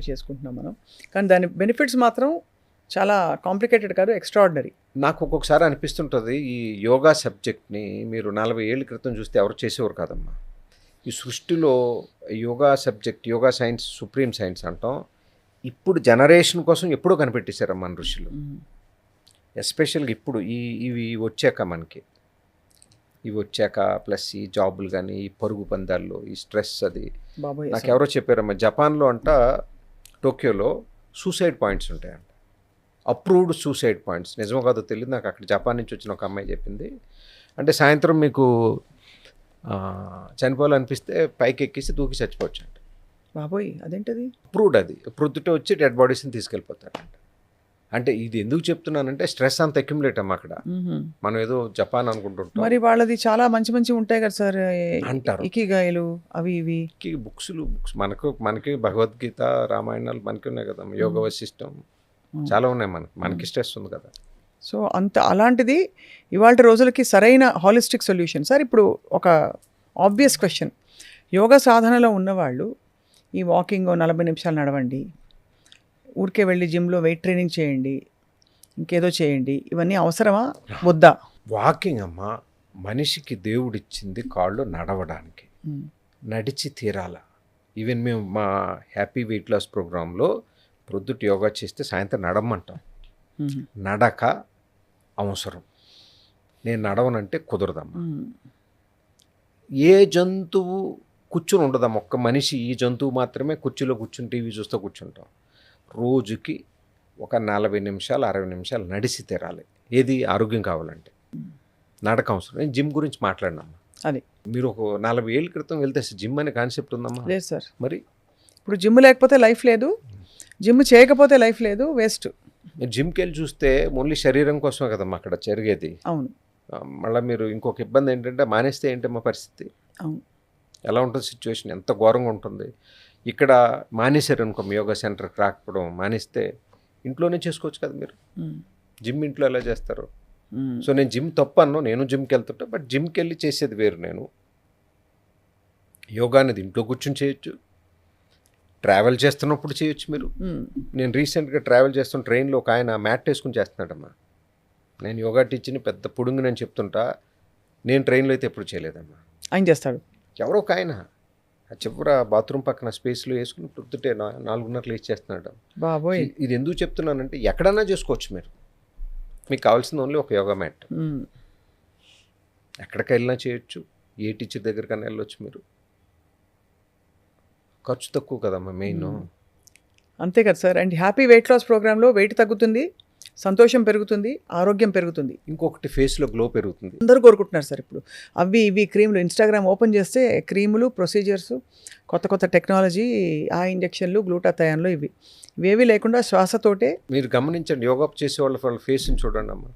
చేసుకుంటున్నాం మనం. కానీ దాని బెనిఫిట్స్ మాత్రం చాలా కాంప్లికేటెడ్ కాదు, ఎక్స్ట్రాడినరీ. నాకు ఒక్కొక్కసారి అనిపిస్తుంటుంది ఈ యోగా సబ్జెక్ట్ని మీరు 40 ఏళ్ళ క్రితం చూస్తే ఎవరు చేసేవారు కాదమ్మా. ఈ సృష్టిలో yoga subject, yoga science supreme science అంటాం. ఇప్పుడు జనరేషన్ కోసం ఎప్పుడో కనిపెట్టేశారు మన ఋషులు. ఎస్పెషల్గా ఇప్పుడు ఇవి వచ్చాక మనకి, ఇవి వచ్చాక ప్లస్ ఈ జాబులు కానీ, ఈ పరుగు పందాల్లో ఈ స్ట్రెస్, అది నాకు ఎవరో చెప్పారమ్మా, జపాన్లో అంట టోక్యోలో సూసైడ్ పాయింట్స్ ఉంటాయంట, అప్రూవ్డ్ సూసైడ్ పాయింట్స్. నిజమో కాదో తెలియదు నాకు, అక్కడ జపాన్ నుంచి వచ్చిన ఒక అమ్మాయి చెప్పింది. అంటే సాయంత్రం మీకు చనిపోవాలనిపిస్తే పైకి ఎక్కేసి దూకి చచ్చిపోవచ్చు అంట. బాబోయ్, అదేంటది? అప్రూవ్డ్, అది ప్రొద్దుటే వచ్చి డెడ్ బాడీస్ని తీసుకెళ్ళిపోతారంట. అంటే ఇది ఎందుకు చెప్తున్నానంటే స్ట్రెస్ అంత అక్యుములేట్ అమ్మా అక్కడ. మనం ఏదో జపాన్ అనుకుంటుంటాం, మరి వాళ్ళది చాలా మంచి ఉంటాయి కదా సార్ అంటారు. ఇకిగాయలు అవి ఇవి బుక్స్ మనకి భగవద్గీత, రామాయణాలు మనకి ఉన్నాయి కదా, యోగ వశిష్టం చాలా ఉన్నాయి మనకి స్ట్రెస్ ఉంది కదా. సో అలాంటిది ఇవాళ రోజులకి సరైన హాలిస్టిక్ సొల్యూషన్. సార్ ఇప్పుడు ఒక ఆబ్వియస్ క్వశ్చన్, యోగా సాధనలో ఉన్నవాళ్ళు ఈ వాకింగ్ 40 నిమిషాలు నడవండి, ఊరికే వెళ్ళి జిమ్లో వెయిట్ ట్రైనింగ్ చేయండి, ఇంకేదో చేయండి, ఇవన్నీ అవసరమా వద్దా? వాకింగ్ అమ్మ మనిషికి దేవుడిచ్చింది కాళ్ళు నడవడానికి, నడిచి తీరాల. ఈవెన్ మేము మా హ్యాపీ వెయిట్ లాస్ ప్రోగ్రాంలో ప్రొద్దుట యోగా చేస్తే సాయంత్రం నడమంటాం. నడక అవసరం, నేను నడవనంటే కుదరదమ్మా. ఏ జంతువు కూర్చుని ఉండదమ్మా, ఒక్క మనిషి ఈ జంతువు మాత్రమే కుర్చీలో కూర్చుని టీవీ చూస్తూ కూర్చుంటాం. రోజుకి ఒక 40 నిమిషాలు 60 నిమిషాలు నడిచి తీరాలి. ఏది ఆరోగ్యం కావాలంటే నడక అవసరం. నేను జిమ్ గురించి మాట్లాడినమ్మా, అది మీరు ఒక 40 ఏళ్ళ క్రితం వెళ్తే జిమ్ అనే కాన్సెప్ట్ ఉందమ్మా? లేదు సార్. మరి ఇప్పుడు జిమ్ లేకపోతే లైఫ్ లేదు, జిమ్ చేయకపోతే లైఫ్ లేదు, వేస్ట్. మీరు జిమ్కి వెళ్ళి చూస్తే ఓన్లీ శరీరం కోసమే కదమ్మా అక్కడ జరిగేది. అవును. మళ్ళీ మీరు ఇంకొక ఇబ్బంది ఏంటంటే మానేస్తే ఏంటమ్మా పరిస్థితి? అవును. ఎలా ఉంటుంది సిచ్యువేషన్, ఎంత ఘోరంగా ఉంటుంది. ఇక్కడ మానేశారు అనుకో, యోగా సెంటర్కి రాకపోవడం మానేస్తే ఇంట్లోనే చేసుకోవచ్చు కదా మీరు. జిమ్ ఇంట్లో ఎలా చేస్తారు? సో నేను జిమ్ తప్పు అన్నాను, నేను జిమ్కి వెళ్తుంటా, బట్ జిమ్కి వెళ్ళి చేసేది వేరు. నేను యోగా అనేది ఇంట్లో కూర్చొని చేయొచ్చు, ట్రావెల్ చేస్తున్నప్పుడు చేయొచ్చు మీరు. నేను రీసెంట్గా ట్రావెల్ చేస్తున్న ట్రైన్లో ఒక ఆయన మ్యాట్ వేసుకుని చేస్తున్నాడమ్మా. నేను యోగా టీచర్ని పెద్ద పుడుంగి నేను చెప్తుంటా, నేను ట్రైన్లో అయితే ఎప్పుడు చేయలేదమ్మా. ఆయన చేస్తాడు, ఎవరో ఒక ఆయన ఆ చివర బాత్రూమ్ పక్కన స్పేస్లో వేసుకుని పొద్దుటే 4:30 లేచి చేస్తున్నాడు. బాబోయ్, ఇది ఎందుకు చెప్తున్నానంటే ఎక్కడన్నా చేసుకోవచ్చు మీరు, మీకు కావాల్సింది ఓన్లీ ఒక యోగా మ్యాట్. ఎక్కడికి వెళ్ళినా చేయొచ్చు, ఏ టీచర్ దగ్గరికైనా వెళ్ళొచ్చు మీరు. ఖర్చు తక్కువ కదమ్మా మెయిన్. అంతే కదా sir. And happy weight loss ప్రోగ్రాంలో వెయిట్ తగ్గుతుంది, సంతోషం పెరుగుతుంది, ఆరోగ్యం పెరుగుతుంది, ఇంకొకటి ఫేస్లో గ్లో పెరుగుతుంది. అందరూ కోరుకుంటున్నారు సార్ ఇప్పుడు. అవి ఇవి క్రీములు, ఇన్స్టాగ్రామ్ ఓపెన్ చేస్తే క్రీములు, ప్రొసీజర్స్, కొత్త టెక్నాలజీ, ఆ ఇంజక్షన్లు, గ్లూటాథయాన్లు, ఇవేవి లేకుండా శ్వాసతోటే. మీరు గమనించండి, యోగా చేసే వాళ్ళ ఫేస్ని చూడండి అమ్మ,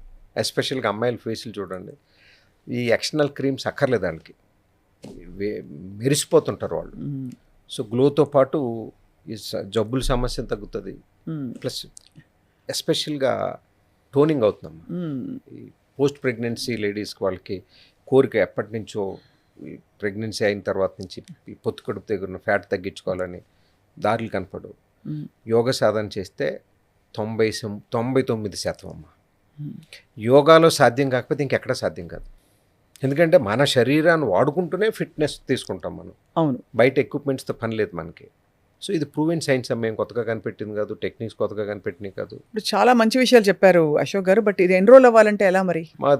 ఎస్పెషల్గా అమ్మాయిల ఫేస్లు చూడండి. ఈ ఎక్స్టర్నల్ క్రీమ్స్ అక్కర్లేదు వాళ్ళకి, మెరిసిపోతుంటారు వాళ్ళు. సో గ్లోతో పాటు ఈ జబ్బుల సమస్య తగ్గుతుంది, ప్లస్ ఎస్పెషల్గా టోనింగ్ అవుతుందమ్మా. ఈ పోస్ట్ ప్రెగ్నెన్సీ లేడీస్కి వాళ్ళకి కోరిక ఎప్పటి నుంచో, ఈ ప్రెగ్నెన్సీ అయిన తర్వాత నుంచి ఈ పొత్తు కడుపు దగ్గర ఫ్యాట్ తగ్గించుకోవాలని దారులు కనపడు. యోగ సాధన చేస్తే 99% అమ్మ. యోగాలో సాధ్యం కాకపోతే ఇంకెక్కడ సాధ్యం కాదు. ఎందుకంటే మన శరీరాన్ని వాడుకుంటూనే ఫిట్నెస్ తీసుకుంటాం మనం. అవును. బయట ఎక్విప్మెంట్స్తో పని లేదు మనకి. సో ఇది ప్రూవెన్ సైన్స్ అమ్మ, ఏం కొత్తగా కనిపెట్టింది కాదు, టెక్నిక్స్ కొత్తగా కనిపెట్టినవి కాదు. ఇప్పుడు చాలా మంచి విషయాలు చెప్పారు అశోక్ గారు. బట్ ఇది ఎన్రోల్ అవ్వాలంటే ఎలా మరి? మా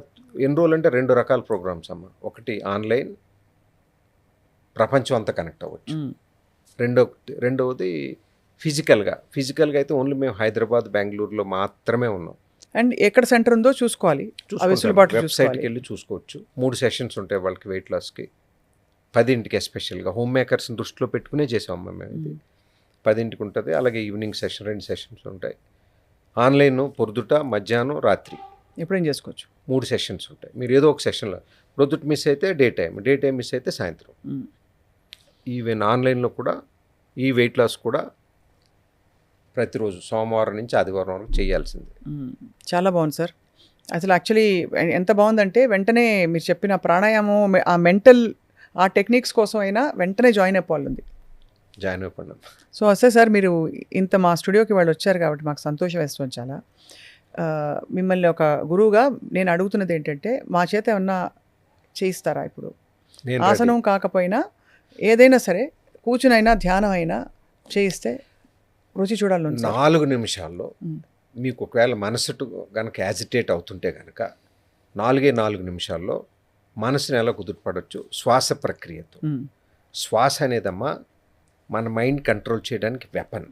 ఎన్రోల్ అంటే 2 రకాల ప్రోగ్రామ్స్ అమ్మ. ఒకటి ఆన్లైన్, ప్రపంచం అంతా కనెక్ట్ అవ్వచ్చు. రెండవది ఫిజికల్గా అయితే ఓన్లీ మేము హైదరాబాద్, బెంగళూరులో మాత్రమే ఉన్నాం. అండ్ ఎక్కడ సెంటర్ ఉందో చూసుకోవాలి, వెసులుబాటు వెబ్సైట్కి వెళ్ళి చూసుకోవచ్చు. 3 సెషన్స్ ఉంటాయి వాళ్ళకి వెయిట్ లాస్కి. 10ంటికి ఎస్పెషల్గా హోమ్ మేకర్స్ని దృష్టిలో పెట్టుకునే చేసామమ్మ మేము ఇది. 10ంటికి ఉంటుంది. అలాగే ఈవినింగ్ సెషన్ 2 సెషన్స్ ఉంటాయి. ఆన్లైన్ పొద్దుట, మధ్యాహ్నం, రాత్రి ఎప్పుడేం చేసుకోవచ్చు. 3 సెషన్స్ ఉంటాయి. మీరు ఏదో ఒక సెషన్లో పొద్దుట మిస్ అయితే డే టైం మిస్ అయితే సాయంత్రం. ఈవెన్ ఆన్లైన్లో కూడా ఈ వెయిట్ లాస్ కూడా ప్రతిరోజు సోమవారం నుంచి ఆదివారం వరకు చేయాల్సిందే. చాలా బాగుంది సార్. అసలు యాక్చువల్లీ ఎంత బాగుందంటే వెంటనే మీరు చెప్పిన ప్రాణాయామం, ఆ మెంటల్, ఆ టెక్నిక్స్ కోసం అయినా వెంటనే జాయిన్ అయిపోవాలి. సో అసలు సార్ మీరు ఇంత మా స్టూడియోకి వాళ్ళు వచ్చారు కాబట్టి మాకు సంతోషం వేస్తుంది చాలా. మిమ్మల్ని ఒక గురువుగా నేను అడుగుతున్నది ఏంటంటే, మా చేత ఏమన్నా చేయిస్తారా? ఇప్పుడు ఆసనం కాకపోయినా ఏదైనా సరే కూర్చునైనా ధ్యానం అయినా చేయిస్తే రుచి చూడాలి. 4 నిమిషాల్లో మీకు ఒకవేళ మనసు కనుక యాజిటేట్ అవుతుంటే కనుక 4 నిమిషాల్లో మనసుని ఎలా కుదుర్పడవచ్చు? శ్వాస ప్రక్రియతో. శ్వాస అనేదమ్మా మన మైండ్ కంట్రోల్ చేయడానికి వెపన్.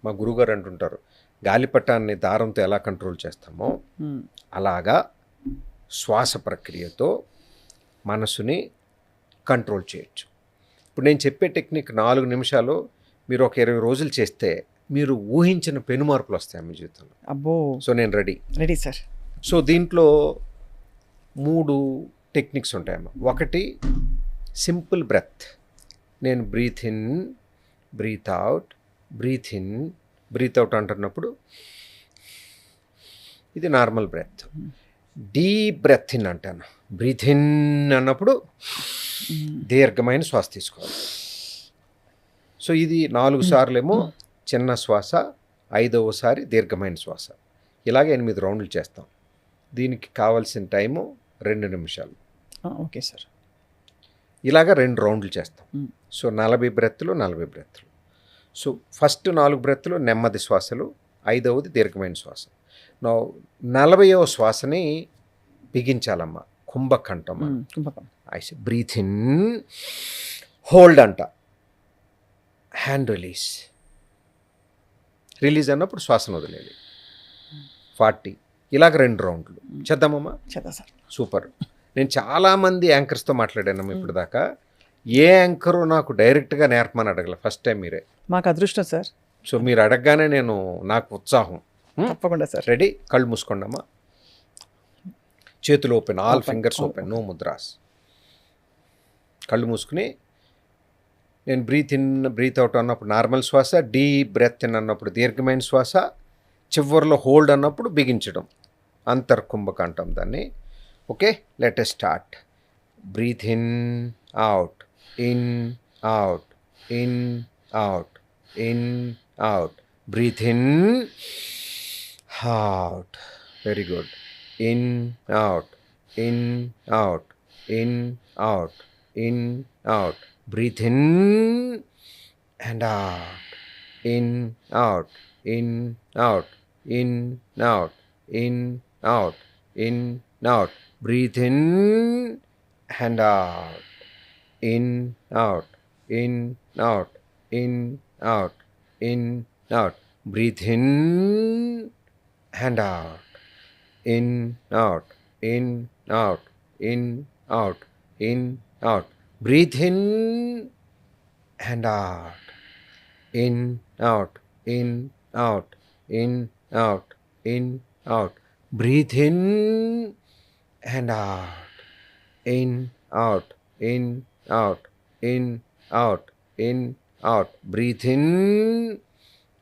మా గురువుగారు అంటుంటారు, గాలిపటాన్ని దారంతో ఎలా కంట్రోల్ చేస్తామో అలాగా శ్వాస ప్రక్రియతో మనసుని కంట్రోల్ చేయొచ్చు. ఇప్పుడు నేను చెప్పే టెక్నిక్ 4 నిమిషాలు మీరు ఒక 20 రోజులు చేస్తే మీరు ఊహించిన పెనుమార్పులు వస్తాయి మీ జీవితంలో. అబ్బో. సో నేను రెడీ సార్. సో దీంట్లో 3 టెక్నిక్స్ ఉంటాయమ్మా. ఒకటి సింపుల్ బ్రెత్. నేను breathe in, breathe out, breathe in, breathe out అంటున్నప్పుడు ఇది normal breath. Deep breath in అంటాను. బ్రీత్ ఇన్ అన్నప్పుడు దీర్ఘమైన శ్వాస తీసుకోవాలి. సో ఇది 4 సార్లు ఏమో చిన్న శ్వాస, 5వసారి దీర్ఘమైన శ్వాస. ఇలాగే 8 రౌండ్లు చేస్తాం. దీనికి కావాల్సిన టైము 2 నిమిషాలు. Okay sir. ఇలాగ 2 రౌండ్లు చేస్తాం. సో 40 బ్రెత్తులు. సో ఫస్ట్ 4 బ్రెత్తులు నెమ్మది శ్వాసలు, 5వది దీర్ఘమైన శ్వాస. 40వ శ్వాసని బిగించాలమ్మా, కుంభకంఠం. బ్రీత్ ఇన్, హోల్డ్ అంట, హ్యాండ్ రిలీజ్ అన్నప్పుడు శ్వాసను వదిలేది. 40. ఇలాగ 2 రౌండ్లు చేద్దామమ్మా. చేద్దాం సార్. సూపర్. నేను చాలామంది యాంకర్స్తో మాట్లాడానమ్మా ఇప్పుడు దాకా. ఏ యాంకరు నాకు డైరెక్ట్గా నేర్పమని అడగల. ఫస్ట్ టైం మీరే. మాకు అదృష్టం సార్. సో మీరు అడగగానే నాకు ఉత్సాహం. తప్పకుండా సార్. రెడీ? కళ్ళు మూసుకోండమ్మా. చేతులు open, all fingers open, no mudras. కళ్ళు మూసుకుని నేను బ్రీత్ ఇన్, బ్రీత్ అవుట్ అన్నప్పుడు నార్మల్ శ్వాస, డీప్ బ్రెత్ ఇన్ అన్నప్పుడు దీర్ఘమైన శ్వాస, చివరిలో హోల్డ్ అన్నప్పుడు బిగించడం, అంతర్కుంభకంఠం దాన్ని. Okay, let us start. Breathe in, out, in, out, in, out, in, out. Breathe in, out. Very good. In, out, in, out, in, out, in, out. Breathe in and out, in, out, in, out, in, out, in, out, in, out. Breathe in and out, in, out, in, out, in, out, in, out. Breathe in and out, in, out, in, out, in, out, in, out. Breathe in and out, in, out, in, out, in, out, in, out. Breathe in and out, in, out, in, out, in, out, in, out. Breathe in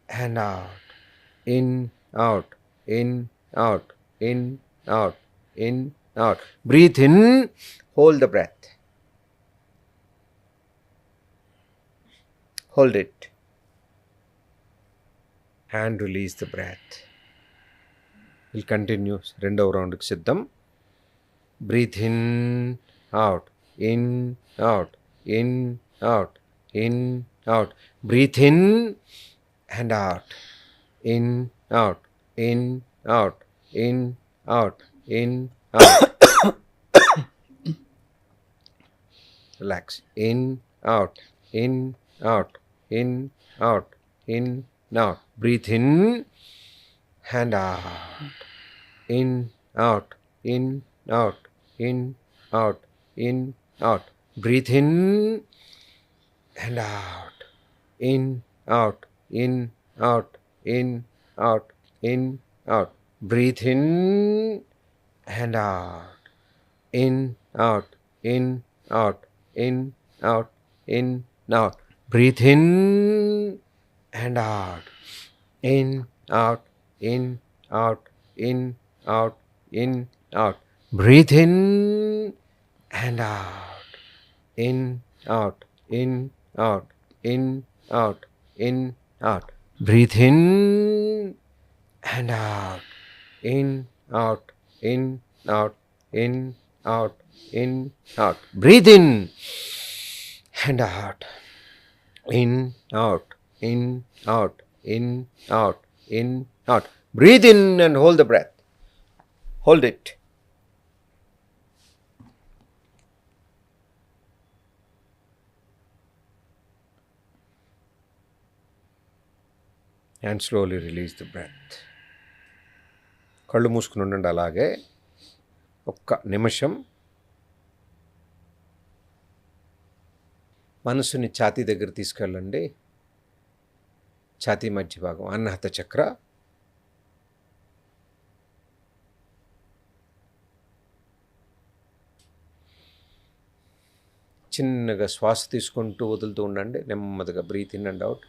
and out, in, out, in, out, in, out, in, out. Breathe in, hold the breath. Hold it. and release the breath. We'll continue. రెండవ రౌండ్కి సిద్ధం. Breathe in, out, in, out, in, out, in, out. Breathe in and out, in, out, in, out, in, out, in, out. Relax. In, out, in, out, in, out, in, out. Breathe in and out, in, out, in, out, in, out, in, out. Breathe in and out, in, out, in, out, in, out, in, out. Breathe in and out, in, out, in, out, in, out, in, out. Breathe in and out, in, out, in, out, in, out, in, out. Breathe in and out, in, out, in, out, in, out, in, out. Breathe in and out, in, out, in, out, in, out, in, out. Breathe in and out, in, out, in, out, in, out, in, out. Breathe in and hold the breath. Hold it. And slowly release the breath. కళ్ళు మూసుకుని ఉండండి. అలాగే ఒక్క నిమిషం మనసుని ఛాతీ దగ్గర తీసుకెళ్ళండి. ఛాతీ మధ్య భాగం అన్నాహత చక్ర. చిన్నగా శ్వాస తీసుకుంటూ వదులుతూ ఉండండి. నెమ్మదిగా బ్రీత్ ఇన్ అండ్ అవుట్.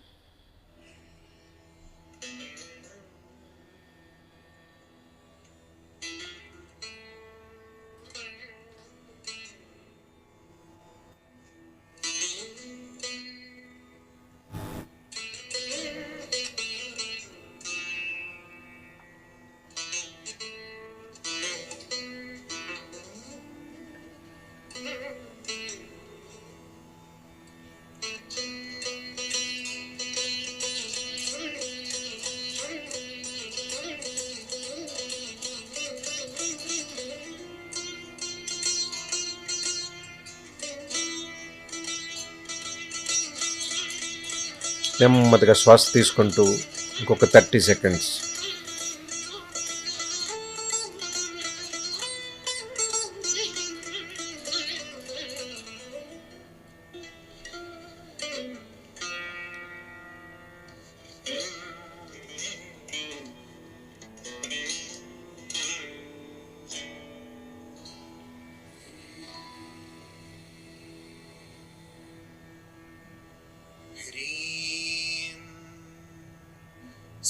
నెమ్మదిగా శ్వాస తీసుకుంటూ ఇంకొక 30 సెకండ్స్.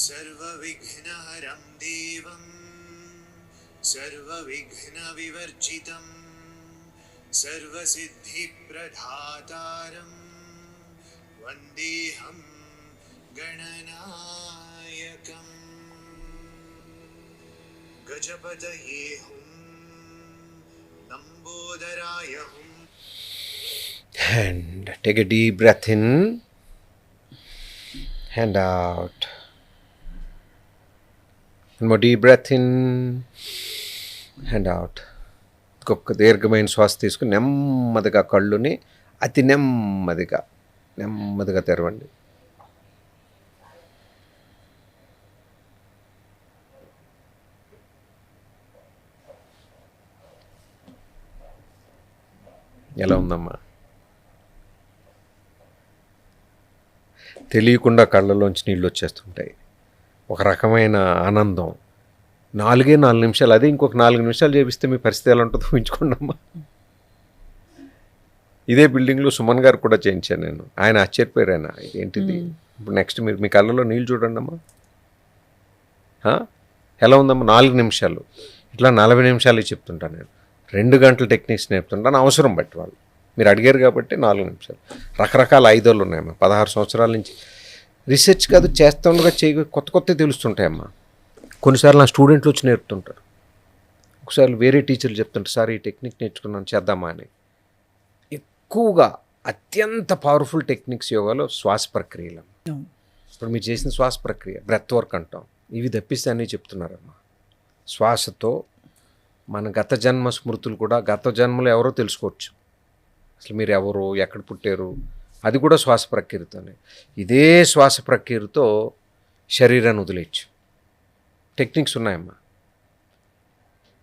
सर्वविघ्नहरं देवं सर्वविघ्नविवर्जितं सर्वसिद्धिप्रदातारं वन्देऽहं गणनायकम् गजपतये हुं लम्बोदराय हुं. And take a deep breath in and out. One more deep breath in and out. ఇంకొక దీర్ఘమైన శ్వాస తీసుకుని నెమ్మదిగా కళ్ళుని అతి నెమ్మదిగా తెరవండి. ఎలా ఉందమ్మా? తెలియకుండా కళ్ళలోంచి నీళ్ళు వచ్చేస్తుంటాయి. ఒక రకమైన ఆనందం. 4 నిమిషాలు, అదే ఇంకొక 4 నిమిషాలు చేపిస్తే మీ పరిస్థితి ఎలా ఉంటుందో ఊహించుకోండమ్మా. ఇదే బిల్డింగ్లో సుమన్ గారు కూడా చేయించాను నేను. ఆయన ఆశ్చర్యపోయారు. ఆయన ఏంటిది ఇప్పుడు నెక్స్ట్ మీరు మీ కళ్ళలో నీళ్ళు చూడండి అమ్మా. ఎలా ఉందమ్మా? 4 నిమిషాలు. ఇట్లా 40 నిమిషాలు చెప్తుంటాను నేను. 2 గంటల టెక్నిక్స్ నేర్పుతుంటాను అవసరం బట్టి వాళ్ళు. మీరు అడిగారు కాబట్టి 4 నిమిషాలు. రకరకాల ఆయుధాలు ఉన్నాయమ్మా. 16 సంవత్సరాల నుంచి రీసెర్చ్ కాదు, చేస్తుండగా కొత్త కొత్తవి తెలుస్తుంటాయమ్మా. కొన్నిసార్లు నా స్టూడెంట్లు వచ్చి నేర్పుతుంటారు, ఒకసారి వేరే టీచర్లు చెప్తుంటారు, సార్ ఈ టెక్నిక్ నేర్చుకున్నాను చేద్దామా అని. ఎక్కువగా అత్యంత పవర్ఫుల్ టెక్నిక్స్ యోగాలో శ్వాస ప్రక్రియలు. అవును. ఇప్పుడు మీరు చేసిన శ్వాస ప్రక్రియ బ్రెత్ వర్క్ అంటాం, ఇవి తప్పిస్తే అన్నీ చెప్తున్నారమ్మా. శ్వాసతో మన గత జన్మ స్మృతులు కూడా, గత జన్మలో ఎవరో తెలుసుకోవచ్చు, అసలు మీరు ఎవరు, ఎక్కడ పుట్టారు, అది కూడా శ్వాస ప్రక్రియతోనే. ఇదే శ్వాస ప్రక్రియతో శరీరాన్ని వదిలేయచ్చు. టెక్నిక్స్ ఉన్నాయమ్మా.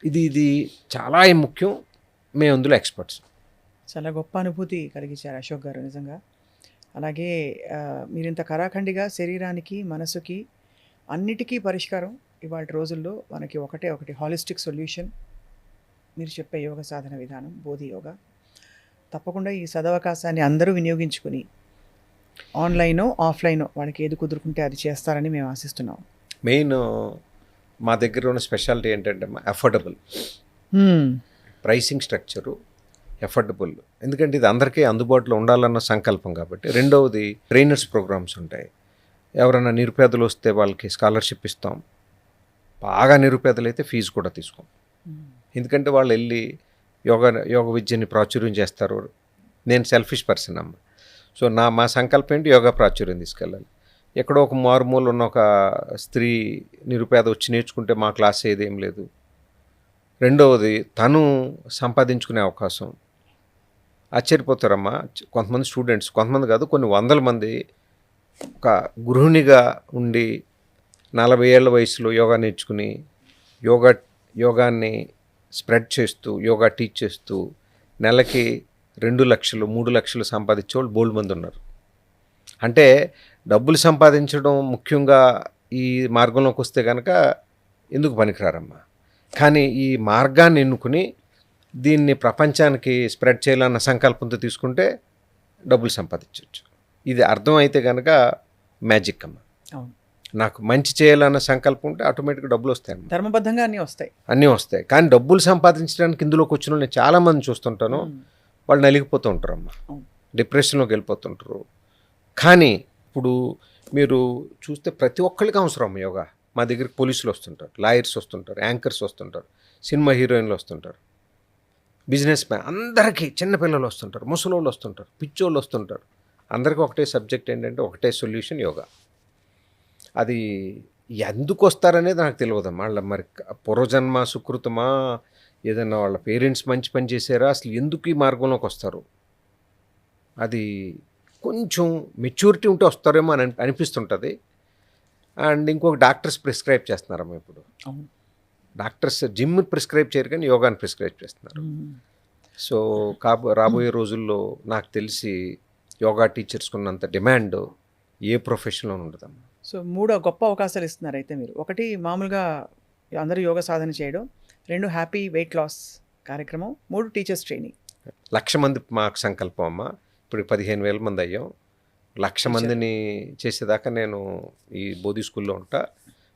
ఇది చాలా ముఖ్యం. మేము అందులో ఎక్స్పర్ట్స్. చాలా గొప్ప అనుభూతి కలిగించారు అశోక్ గారు నిజంగా. అలాగే మీరింత కరాఖండిగా శరీరానికి, మనసుకి అన్నిటికీ పరిష్కారం ఇవాళ రోజుల్లో మనకి ఒకటి హాలిస్టిక్ సొల్యూషన్ మీరు చెప్పే యోగ సాధన విధానం బోధి యోగా. తప్పకుండా ఈ సదవకాశాన్ని అందరూ వినియోగించుకుని ఆన్లైనో ఆఫ్లైనో వాళ్ళకి ఏది కుదురుకుంటే అది చేస్తారని మేము ఆశిస్తున్నాం. మెయిన్ మా దగ్గర ఉన్న స్పెషాలిటీ ఏంటంటే అఫోర్డబుల్ ప్రైసింగ్ స్ట్రక్చరు, ఎఫర్డబుల్. ఎందుకంటే ఇది అందరికీ అందుబాటులో ఉండాలన్న సంకల్పం కాబట్టి. రెండవది ట్రైనర్స్ ప్రోగ్రామ్స్ ఉంటాయి. ఎవరైనా నిరుపేదలు వస్తే వాళ్ళకి స్కాలర్షిప్ ఇస్తాం. బాగా నిరుపేదలు అయితే ఫీజు కూడా తీసుకోం. ఎందుకంటే వాళ్ళు వెళ్ళి యోగ విద్యని ప్రాచుర్యం చేస్తారు. నేను సెల్ఫిష్ పర్సన్ అమ్మ. సో మా సంకల్పం ఏంటి, యోగా ప్రాచుర్యం తీసుకెళ్ళాలి. ఎక్కడో ఒక మారుమూల ఉన్న ఒక స్త్రీ నిరుపేద వచ్చి నేర్చుకుంటే మా క్లాస్ ఏదేం లేదు. రెండవది తను సంపాదించుకునే అవకాశం. ఆశ్చర్యపోతారమ్మా, కొంతమంది స్టూడెంట్స్, కొంతమంది కాదు కొన్ని వందల మంది ఒక గృహిణిగా ఉండి 40 ఏళ్ల వయసులో యోగా నేర్చుకుని యోగాన్ని స్ప్రెడ్ చేస్తూ, యోగా టీచ్ చేస్తూ నెలకి 2 లక్షలు 3 లక్షలు సంపాదించే వాళ్ళు బోల్డ్ మంది ఉన్నారు. అంటే డబ్బులు సంపాదించడం ముఖ్యంగా ఈ మార్గంలోకి వస్తే కనుక ఎందుకు పనికిరారమ్మా. కానీ ఈ మార్గాన్ని ఎన్నుకుని దీన్ని ప్రపంచానికి స్ప్రెడ్ చేయాలన్న సంకల్పంతో తీసుకుంటే డబ్బులు సంపాదించవచ్చు. ఇది అర్థమైతే కనుక మ్యాజిక్ అమ్మ. అవును. నాకు మంచి చేయాలన్న సంకల్పం ఉంటే ఆటోమేటిక్గా డబ్బులు వస్తాయి అమ్మ. ధర్మబద్ధంగా అన్నీ వస్తాయి. కానీ డబ్బులు సంపాదించడానికి ఇందులోకి వచ్చిన నేను చాలామంది చూస్తుంటాను, వాళ్ళు నలిగిపోతూ ఉంటారు అమ్మ, డిప్రెషన్లోకి వెళ్ళిపోతుంటారు. కానీ ఇప్పుడు మీరు చూస్తే ప్రతి ఒక్కరికి అవసరం అమ్మ యోగా. మా దగ్గరికి పోలీసులు వస్తుంటారు, లాయర్స్ వస్తుంటారు, యాంకర్స్ వస్తుంటారు, సినిమా హీరోయిన్లు వస్తుంటారు, బిజినెస్ మ్యాన్, అందరికీ చిన్నపిల్లలు వస్తుంటారు, ముసలోళ్ళు వస్తుంటారు, పిచ్చోళ్ళు వస్తుంటారు. అందరికీ ఒకటే సబ్జెక్ట్ ఏంటంటే ఒకటే సొల్యూషన్ యోగా. అది ఎందుకు వస్తారనేది నాకు తెలియదమ్మా. వాళ్ళ మరి పూర్వజన్మ సుకృతమా, ఏదైనా వాళ్ళ పేరెంట్స్ మంచి పని చేశారా, అసలు ఎందుకు ఈ మార్గంలోకి వస్తారు, అది కొంచెం మెచ్యూరిటీ ఉంటే వస్తారేమో అని అనిపిస్తుంటుంది. అండ్ ఇంకొక డాక్టర్స్ ప్రిస్క్రైబ్ చేస్తున్నారమ్మా ఇప్పుడు. డాక్టర్స్ జిమ్ ప్రిస్క్రైబ్ చేయరు కానీ యోగాని ప్రిస్క్రైబ్ చేస్తున్నారు. సో రాబోయే రోజుల్లో నాకు తెలిసి యోగా టీచర్స్కి ఉన్నంత డిమాండ్ ఏ ప్రొఫెషన్లో ఉండదమ్మా. సో 3 గొప్ప అవకాశాలు ఇస్తున్నారు అయితే మీరు. ఒకటి మామూలుగా అందరూ యోగా సాధన చేయడం, 2 హ్యాపీ వెయిట్ లాస్ కార్యక్రమం, 3 టీచర్స్ ట్రైనింగ్. 1,00,000 మంది మాకు సంకల్పం అమ్మ. ఇప్పుడు 15,000 మంది అయ్యాం. 1,00,000 మందిని చేసేదాకా నేను ఈ బోధి స్కూల్లో ఉంటా.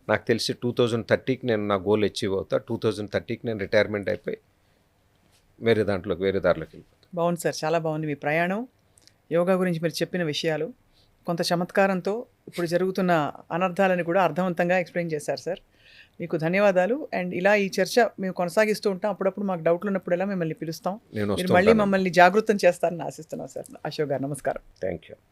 నాకు తెలిసి 2030కి నేను నా గోల్ అచీవ్ అవుతా. 2030కి నేను రిటైర్మెంట్ అయిపోయి వేరే దారిలోకి వెళ్ళిపోతాను. బాగుంది సార్, చాలా బాగుంది మీ ప్రయాణం. యోగా గురించి మీరు చెప్పిన విషయాలు కొంత చమత్కారంతో ఇప్పుడు జరుగుతున్న అనర్థాలను కూడా అర్థవంతంగా ఎక్స్ప్లెయిన్ చేశారు సార్. మీకు ధన్యవాదాలు. అండ్ ఇలా ఈ చర్చ మేము కొనసాగిస్తూ ఉంటాం. అప్పుడప్పుడు మాకు డౌట్లు ఉన్నప్పుడు ఎలా మిమ్మల్ని పిలుస్తాం. మీరు మళ్ళీ మమ్మల్ని జాగృతం చేస్తారని ఆశిస్తున్నాం సార్. అశోక్ గారు నమస్కారం. Thank you.